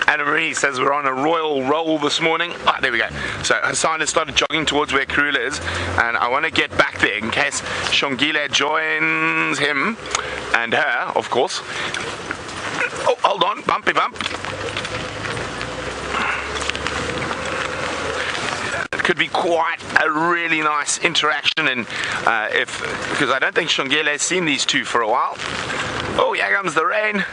Anna Marie says we're on a royal roll this morning. Ah, there we go. So Hosana started jogging towards where Karula is, and I want to get back there in case Xongile joins him and her, of course. Oh, hold on, bumpy bump. It could be quite a really nice interaction, and because I don't think Xongile has seen these two for a while. Oh, here comes the rain.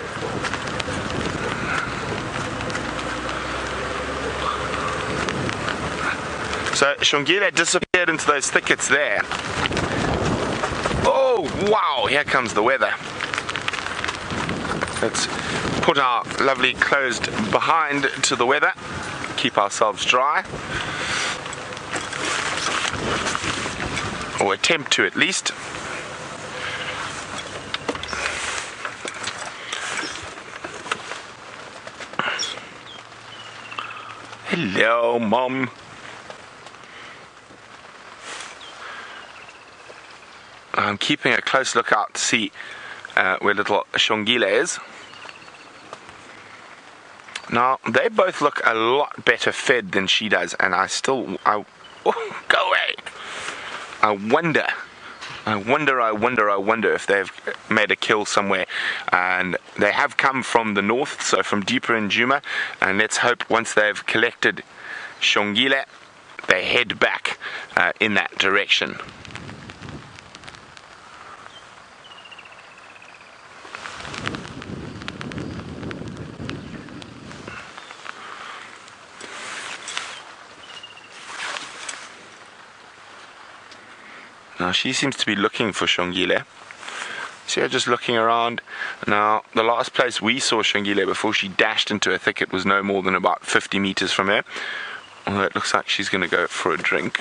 So Xongile disappeared into those thickets there. Oh, wow, here comes the weather. Let's put our lovely clothes behind to the weather, keep ourselves dry. Or attempt to at least. Hello, Mom. I'm keeping a close lookout to see where little Xongile is. Now, they both look a lot better fed than she does, and oh, go away. I wonder if they've made a kill somewhere. And they have come from the north, so from deeper in Djuma, and let's hope once they've collected Xongile, they head back in that direction. Now she seems to be looking for Xongile. See her just looking around. Now the last place we saw Xongile before she dashed into a thicket was no more than about 50 meters from her. Although it looks like she's going to go for a drink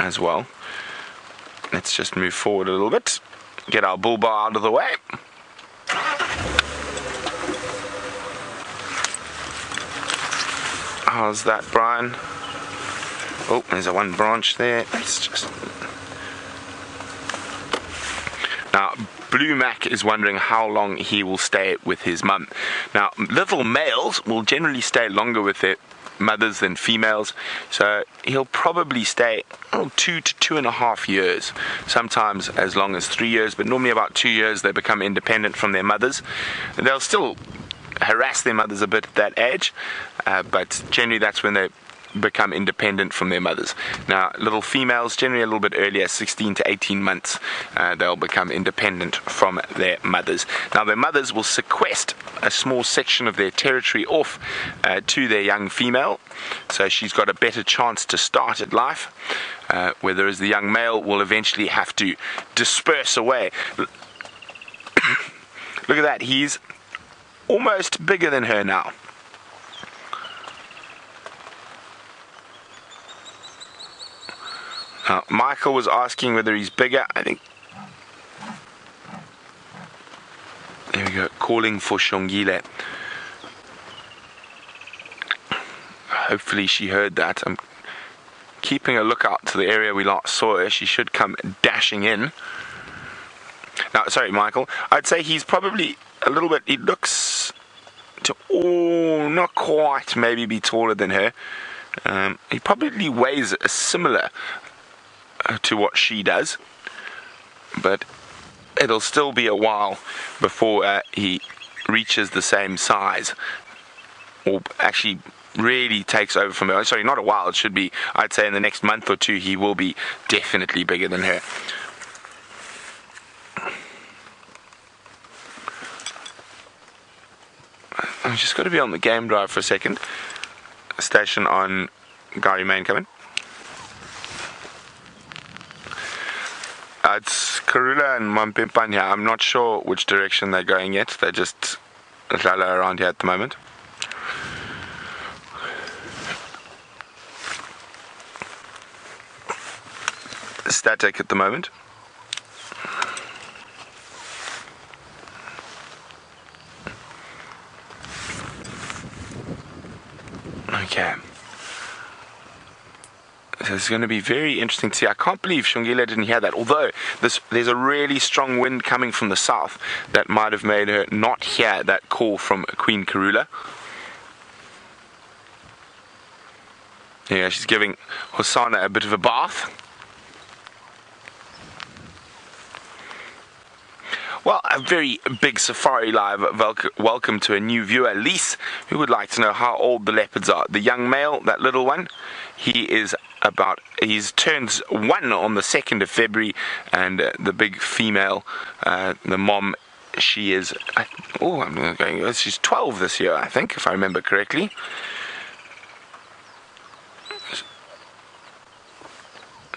as well. Let's just move forward a little bit. Get our bull bar out of the way. How's that, Brian? Oh, there's a one branch there. Let's just... Now, Blue Mac is wondering how long he will stay with his mum. Now, little males will generally stay longer with their mothers than females, so he'll probably stay 2 to 2.5 years, sometimes as long as 3 years, but normally about 2 years they become independent from their mothers. And they'll still harass their mothers a bit at that age, but generally that's when they become independent from their mothers. Now, little females, generally a little bit earlier, 16 to 18 months, they'll become independent from their mothers. Now, their mothers will sequester a small section of their territory off to their young female, so she's got a better chance to start at life, whereas the young male will eventually have to disperse away. Look at that, he's almost bigger than her now. Michael was asking whether he's bigger. I think. There we go, calling for Xongile. Hopefully she heard that. I'm keeping a lookout to the area we last saw her. She should come dashing in. Now, sorry, Michael. I'd say he's probably a little bit. He looks to not quite, maybe be taller than her. He probably weighs a similar to what she does, but it'll still be a while before he reaches the same size, or actually really takes over from her. Sorry, not a while. It should be, I'd say in the next month or two, he will be definitely bigger than her. I've just got to be on the game drive for a second. Station on Gary Main coming. It's Karula and Mampimpan here. I'm not sure which direction they're going yet. They're just around here at the moment. Static at the moment. Okay. So it's going to be very interesting to see. I can't believe Xongile didn't hear that. Although there's a really strong wind coming from the south that might have made her not hear that call from Queen Karula. Yeah, she's giving Hosana a bit of a bath. Well, a very big Safari Live welcome to a new viewer, Lise, who would like to know how old the leopards are. The young male, that little one, he's turns 1 on the 2nd of February, and the big female, the mom, she is, she's 12 this year, I think, if I remember correctly.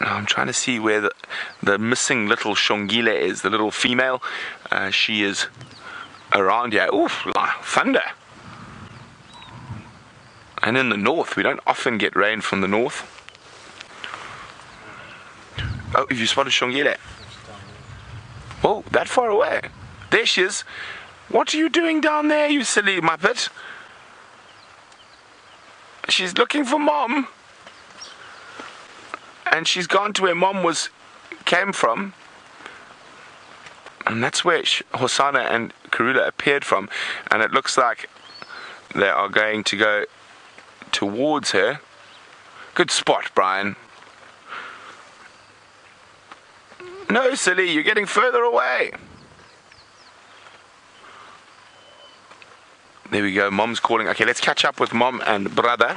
Now I'm trying to see where the missing little Xongile is, the little female. She is around here. Oof, thunder. And in the north, we don't often get rain from the north. Oh, have you spotted Xongile? Oh, that far away. There she is. What are you doing down there, you silly muppet? She's looking for Mom. And she's gone to where Mom came from. And that's where Hosana and Karula appeared from. And it looks like they are going to go towards her. Good spot, Brian. No, silly, you're getting further away. There we go, Mom's calling. Okay, let's catch up with Mom and brother.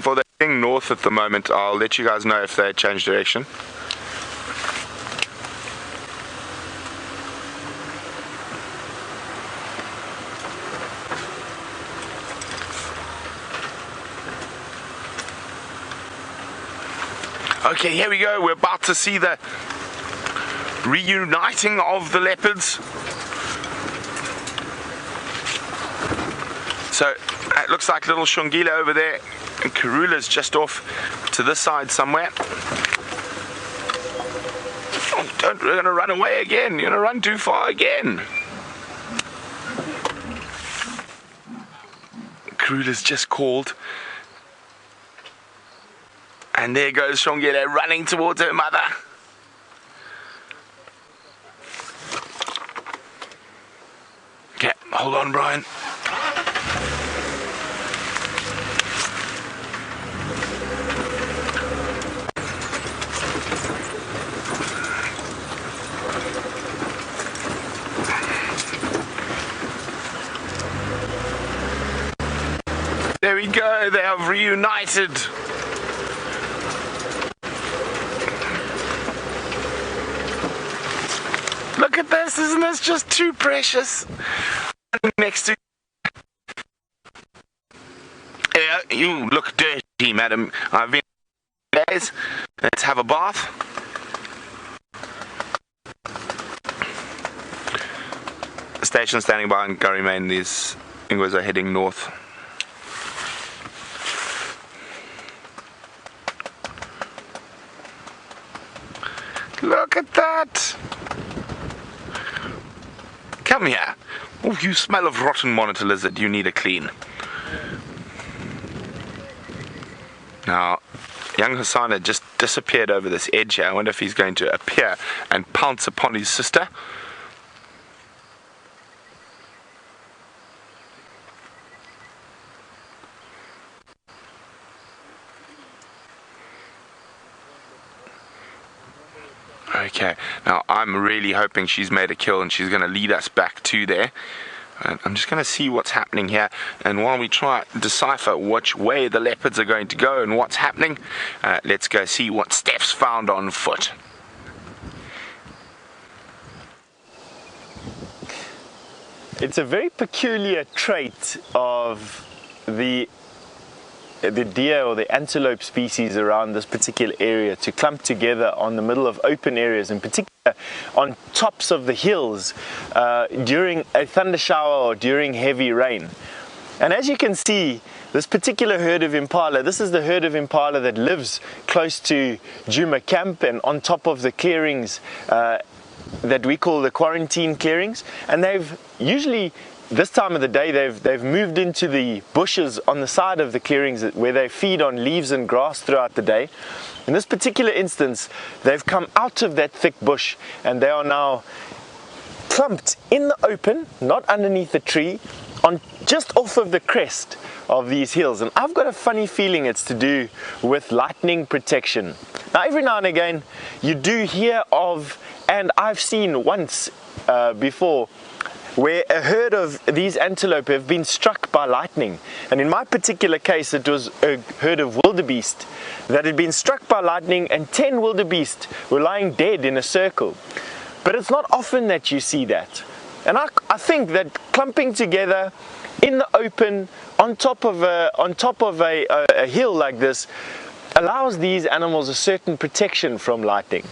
For the heading north at the moment, I'll let you guys know if they change direction. Okay, here we go. We're about to see the reuniting of the leopards. So it looks like little Xongile over there, and Karula's just off to this side somewhere. Oh, we're going to run away again. You're going to run too far again. Karula's just called. And there goes Xongile running towards her mother. Okay, hold on, Brian. There we go, they have reunited. Look at this, isn't this just too precious? Next to you look dirty, madam. I've been days. Let's have a bath. Station standing by in Gary Main. These Ingwers are heading north. Look at that! Come here. Oh, you smell of rotten monitor lizard. You need a clean. Now, young Hosana just disappeared over this edge here. I wonder if he's going to appear and pounce upon his sister. Okay, now I'm really hoping she's made a kill and she's going to lead us back to there. And I'm just going to see what's happening here, and while we try to decipher which way the leopards are going to go and what's happening, let's go see what Stef's found on foot. It's a very peculiar trait of the deer or the antelope species around this particular area to clump together on the middle of open areas, in particular on tops of the hills during a thunder shower or during heavy rain. And as you can see, this particular herd of impala, this is the herd of impala that lives close to Djuma camp and on top of the clearings that we call the quarantine clearings. And they've usually, this time of the day, they've moved into the bushes on the side of the clearings where they feed on leaves and grass throughout the day. In this particular instance, they've come out of that thick bush and they are now clumped in the open, not underneath a tree, on just off of the crest of these hills. And I've got a funny feeling it's to do with lightning protection. Now, every now and again, you do hear of, and I've seen once before, where a herd of these antelope have been struck by lightning. And in my particular case, it was a herd of wildebeest that had been struck by lightning, and 10 wildebeest were lying dead in a circle. But it's not often that you see that. And I think that clumping together in the open on top of a hill like this allows these animals a certain protection from lightning.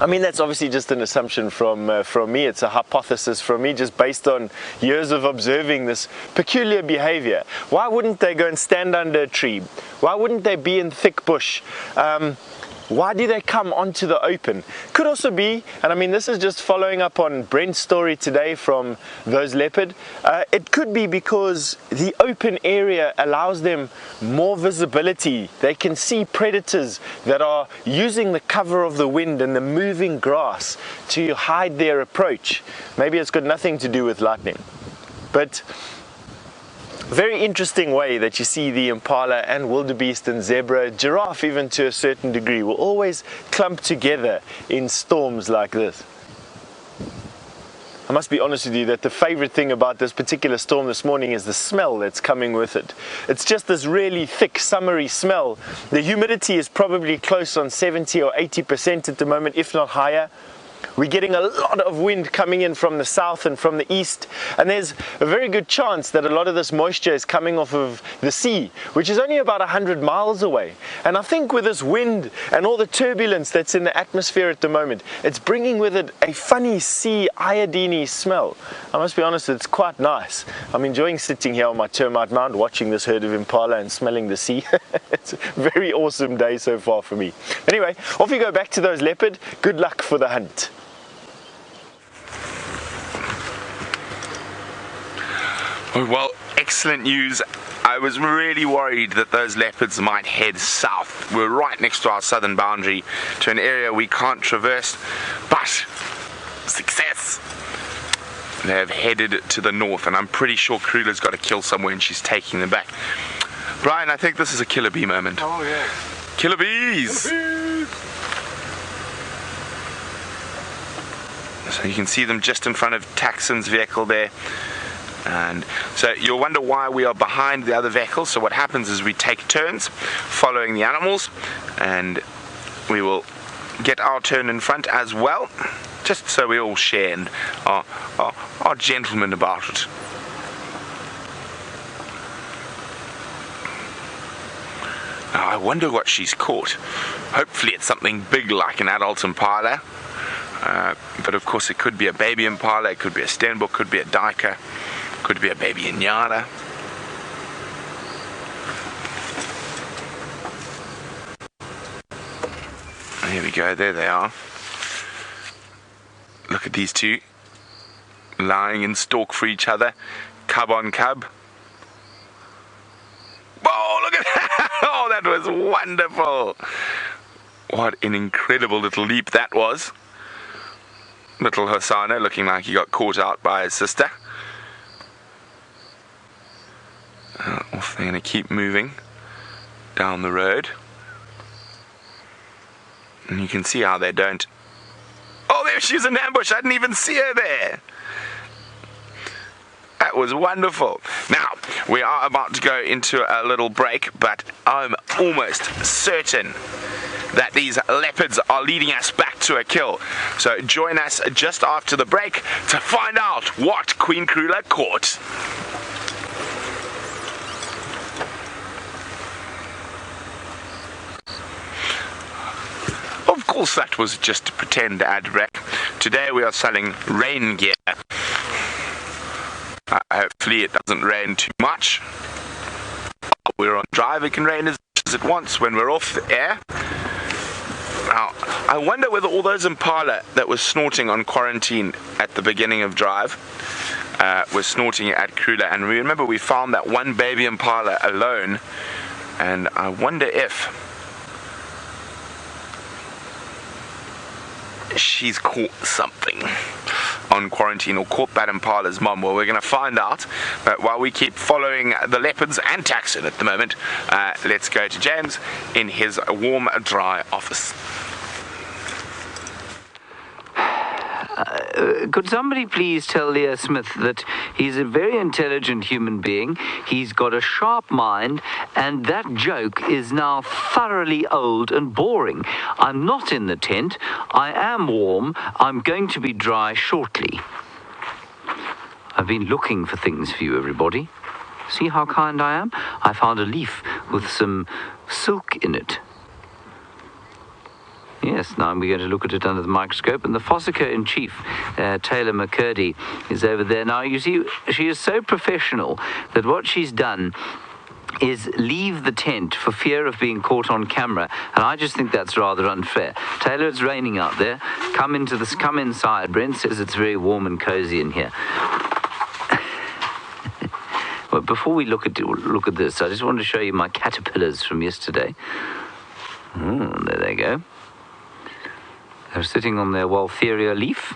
I mean, that's obviously just an assumption from me. It's a hypothesis from me, just based on years of observing this peculiar behavior. Why wouldn't they go and stand under a tree? Why wouldn't they be in thick bush? Why do they come onto the open? Could also be, and I mean, this is just following up on Brent's story today from those leopard. It could be because the open area allows them more visibility. They can see predators that are using the cover of the wind and the moving grass to hide their approach. Maybe it's got nothing to do with lightning. But very interesting way that you see the impala and wildebeest and zebra, giraffe even to a certain degree, will always clump together in storms like this. I must be honest with you that the favorite thing about this particular storm this morning is the smell that's coming with it. It's just this really thick, summery smell. The humidity is probably close on 70 or 80% at the moment, if not higher. We're getting a lot of wind coming in from the south and from the east, and there's a very good chance that a lot of this moisture is coming off of the sea, which is only about 100 miles away. And I think with this wind and all the turbulence that's in the atmosphere at the moment, it's bringing with it a funny sea iodine smell. I must be honest, it's quite nice. I'm enjoying sitting here on my termite mound, watching this herd of impala and smelling the sea. It's a very awesome day so far for me. Anyway, off we go back to those leopard. Good luck for the hunt. Well, excellent news. I was really worried that those leopards might head south. We're right next to our southern boundary, to an area we can't traverse, but success! They have headed to the north, and I'm pretty sure Karula's got a kill somewhere and she's taking them back. Brian, I think this is a killer bee moment. Oh yeah. Killer bees! Killer bees! So you can see them just in front of Taxon's vehicle there. And so you'll wonder why we are behind the other vehicles. So what happens is we take turns following the animals, and we will get our turn in front as well, just so we all share and are gentlemen about it. Now I wonder what she's caught. Hopefully it's something big like an adult impala, but of course it could be a baby impala, it could be a stenbok, could be a duiker, could be a baby inyala. Here we go, there they are. Look at these two lying in stalk for each other, cub on cub. Oh, look at that! Oh, that was wonderful! What an incredible little leap that was. Little Hosana looking like he got caught out by his sister. Off they're going to keep moving down the road. And you can see how they don't she's in ambush. I didn't even see her there. That was wonderful. Now, we are about to go into a little break, but I'm almost certain that these leopards are leading us back to a kill. So join us just after the break to find out what Queen Karula caught. Of course, that was just a pretend ad break. Today we are selling rain gear. Hopefully it doesn't rain too much. While we're on drive, it can rain as much as it wants when we're off the air. Now, I wonder whether all those impala that were snorting on quarantine at the beginning of drive were snorting at Karula. And remember, we found that one baby impala alone. And I wonder if she's caught something on quarantine or caught that impala's mom. Well, we're going to find out. But while we keep following the leopards and taxon at the moment, let's go to James in his warm, dry office. Could somebody please tell Leo Smith that he's a very intelligent human being, he's got a sharp mind, and that joke is now thoroughly old and boring. I'm not in the tent, I am warm, I'm going to be dry shortly. I've been looking for things for you, everybody. See how kind I am? I found a leaf with some silk in it. Yes, now we're going to look at it under the microscope. And the Fossicker-in-Chief, Taylor McCurdy, is over there. Now, you see, she is so professional that what she's done is leave the tent for fear of being caught on camera. And I just think that's rather unfair. Taylor, it's raining out there. Come inside. Brent says it's very warm and cozy in here. But before we look at this, I just want to show you my caterpillars from yesterday. There they go. They're sitting on their Waltheria leaf,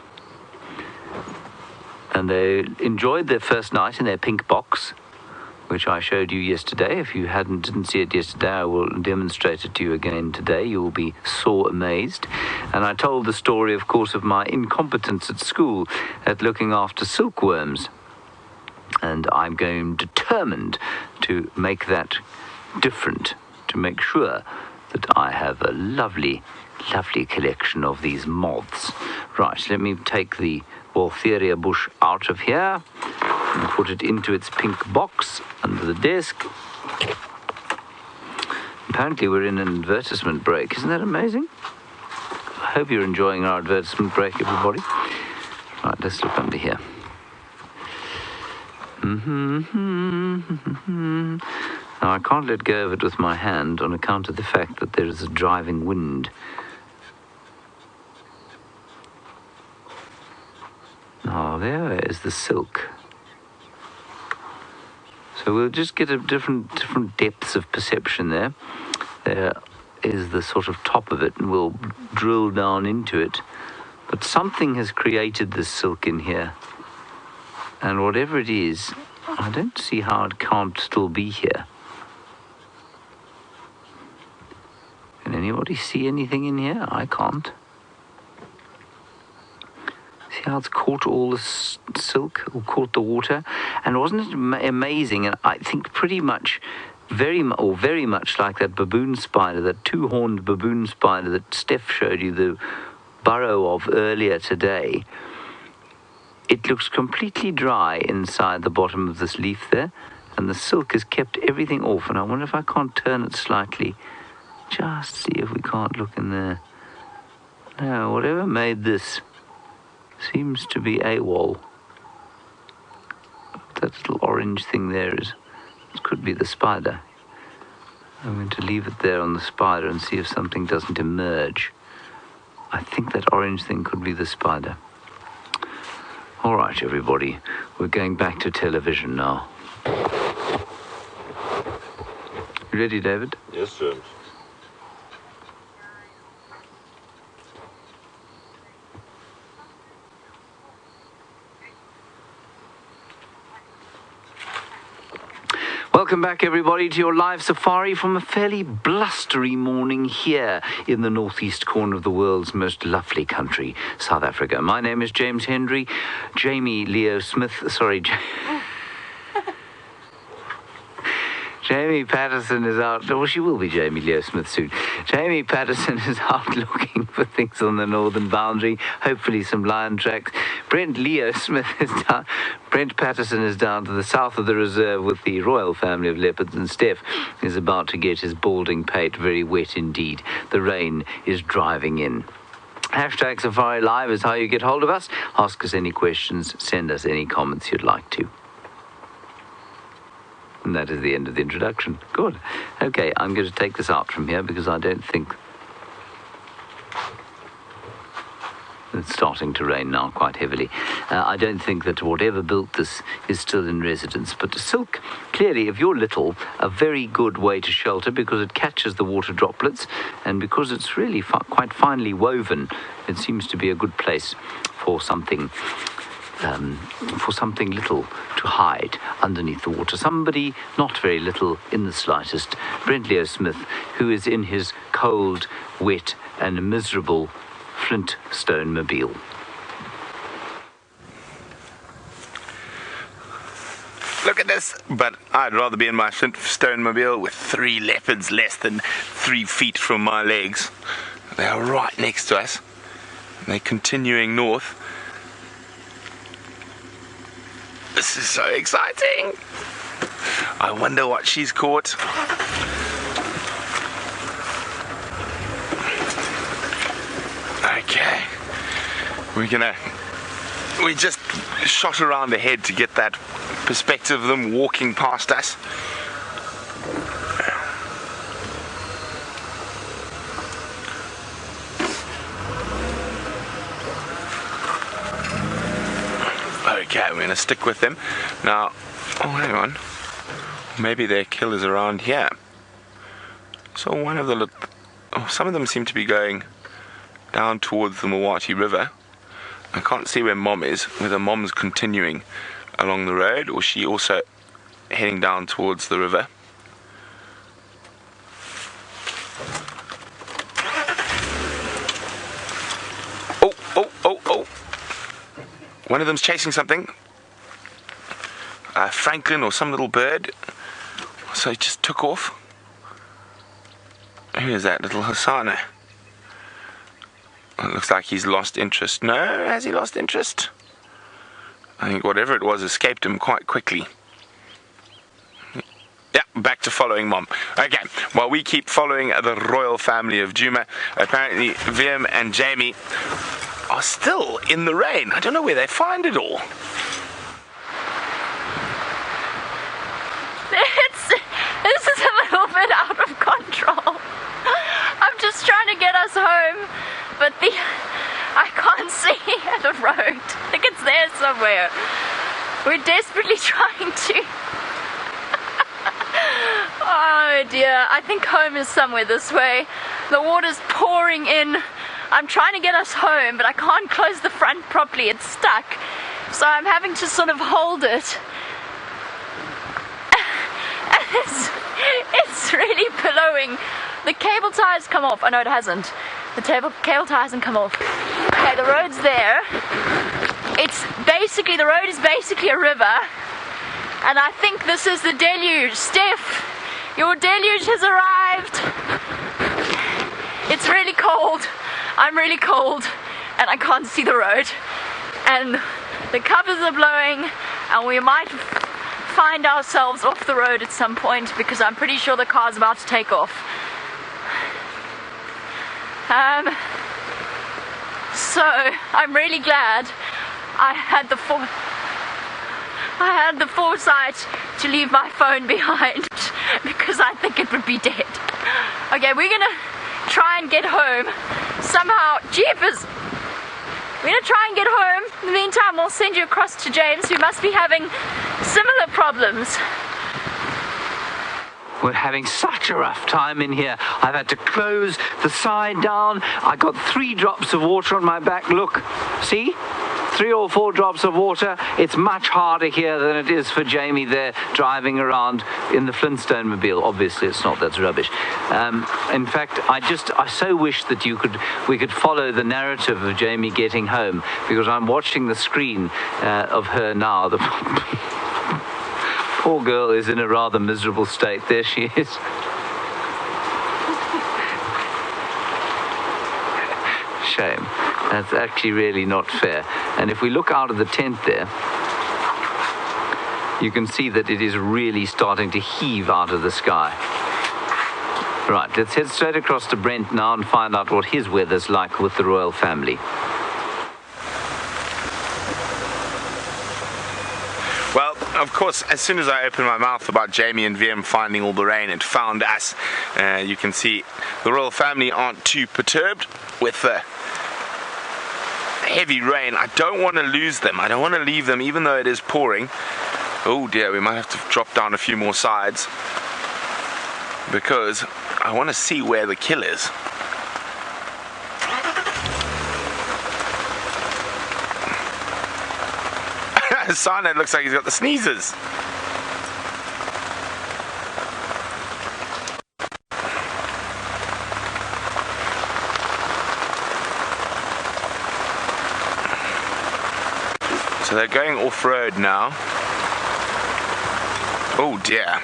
and they enjoyed their first night in their pink box, which I showed you yesterday. If you didn't see it yesterday, I will demonstrate it to you again today. You will be sore amazed. And I told the story, of course, of my incompetence at school at looking after silkworms. And I'm determined to make that different, to make sure that I have a lovely collection of these moths. Right, let me take the Waltheria bush out of here and put it into its pink box under the desk. Apparently we're in an advertisement break. Isn't that amazing? I hope you're enjoying our advertisement break, everybody. Right, let's look under here. Now, I can't let go of it with my hand on account of the fact that there is a driving wind. Oh, there is the silk. So we'll just get a different depths of perception there. There is the sort of top of it, and we'll drill down into it. But something has created this silk in here. And whatever it is, I don't see how it can't still be here. Can anybody see anything in here? I can't. See how it's caught all the silk, or caught the water? And wasn't it amazing? And I think pretty much, very much like that baboon spider, that two-horned baboon spider that Stef showed you the burrow of earlier today. It looks completely dry inside the bottom of this leaf there, and the silk has kept everything off. And I wonder if I can't turn it slightly, just see if we can't look in there. No, whatever made this seems to be AWOL. That little orange thing there it could be the spider. I'm going to leave it there on the spider and see if something doesn't emerge. I think that orange thing could be the spider. All right, everybody, we're going back to television now. You ready, David? Yes, James. welcome back everybody to your live safari from a fairly blustery morning here in the northeast corner of the world's most lovely country, South Africa. My name is James Hendry. Jamie Patterson is out. Well, she will be Jamie Leo Smith soon. Jamie Patterson is out looking for things on the northern boundary. Hopefully some lion tracks. Brent Patterson is down to the south of the reserve with the royal family of leopards, and Stef is about to get his balding pate very wet indeed. The rain is driving in. Hashtag Safari Live is how you get hold of us. Ask us any questions. Send us any comments you'd like to. And that is the end of the introduction. Good. Okay, I'm going to take this out from here because I don't think... It's starting to rain now quite heavily. I don't think that whatever built this is still in residence. But silk, clearly, if you're little, a very good way to shelter because it catches the water droplets, and because it's really quite finely woven, it seems to be a good place for something little to hide underneath the water. Somebody not very little in the slightest. Brent Leo Smith, who is in his cold, wet, and miserable Flintstone mobile. Look at this, but I'd rather be in my Flintstone mobile with 3 leopards less than 3 feet from my legs. They are right next to us. They're continuing north. This is so exciting. I wonder what she's caught. Okay. We just shot around the head to get that perspective of them walking past us. Okay, we're going to stick with them. Now, oh, hang on. Maybe their kill is around here. So some of them seem to be going down towards the Mawati River. I can't see where Mom is, whether Mom's continuing along the road or she also heading down towards the river. Oh. One of them's chasing something. Franklin or some little bird. So he just took off. Who is that? Little Hosana. It looks like he's lost interest. No, has he lost interest? I think whatever it was escaped him quite quickly. Yeah, back to following Mom. Okay, while we keep following the royal family of Djuma, apparently Viam and Jamie are still in the rain. I don't know where they find it all. This is a little bit out of control. I'm just trying to get us home, but I can't see the road. I think it's there somewhere. We're desperately trying to. Oh dear, I think home is somewhere this way. The water's pouring in. I'm trying to get us home, but I can't close the front properly. It's stuck. So I'm having to sort of hold it. It's really billowing. The cable tie has come off. Oh no, it hasn't. The cable tie hasn't come off. Okay, the road's there. The road is basically a river. And I think this is the deluge. Stef, your deluge has arrived. It's really cold. I'm really cold. And I can't see the road. And the covers are blowing. And we might find ourselves off the road at some point because I'm pretty sure the car's about to take off. So I'm really glad I had the foresight to leave my phone behind because I think it would be dead. Okay, we're gonna try and get home somehow. Jeepers! We're gonna try and get home. In the meantime, we'll send you across to James, who must be having similar problems. We're having such a rough time in here. I've had to close the side down. I got 3 drops of water on my back. Look, see? 3 or 4 drops of water. It's much harder here than it is for Jamie there driving around in the Flintstone mobile. Obviously it's not, that's rubbish. In fact, I so wish that we could follow the narrative of Jamie getting home, because I'm watching the screen of her now. The poor girl is in a rather miserable state. There she is. Shame. That's actually really not fair. And if we look out of the tent there, you can see that it is really starting to heave out of the sky. Right, let's head straight across to Brent now and find out what his weather's like with the royal family. Well, of course, as soon as I opened my mouth about Jamie and VM finding all the rain, it found us. You can see the royal family aren't too perturbed with the heavy rain. I don't want to lose them. I don't want to leave them, even though it is pouring. Oh dear, we might have to drop down a few more sides, because I want to see where the kill is. Hosana looks like he's got the sneezes. So they're going off-road now. Oh dear.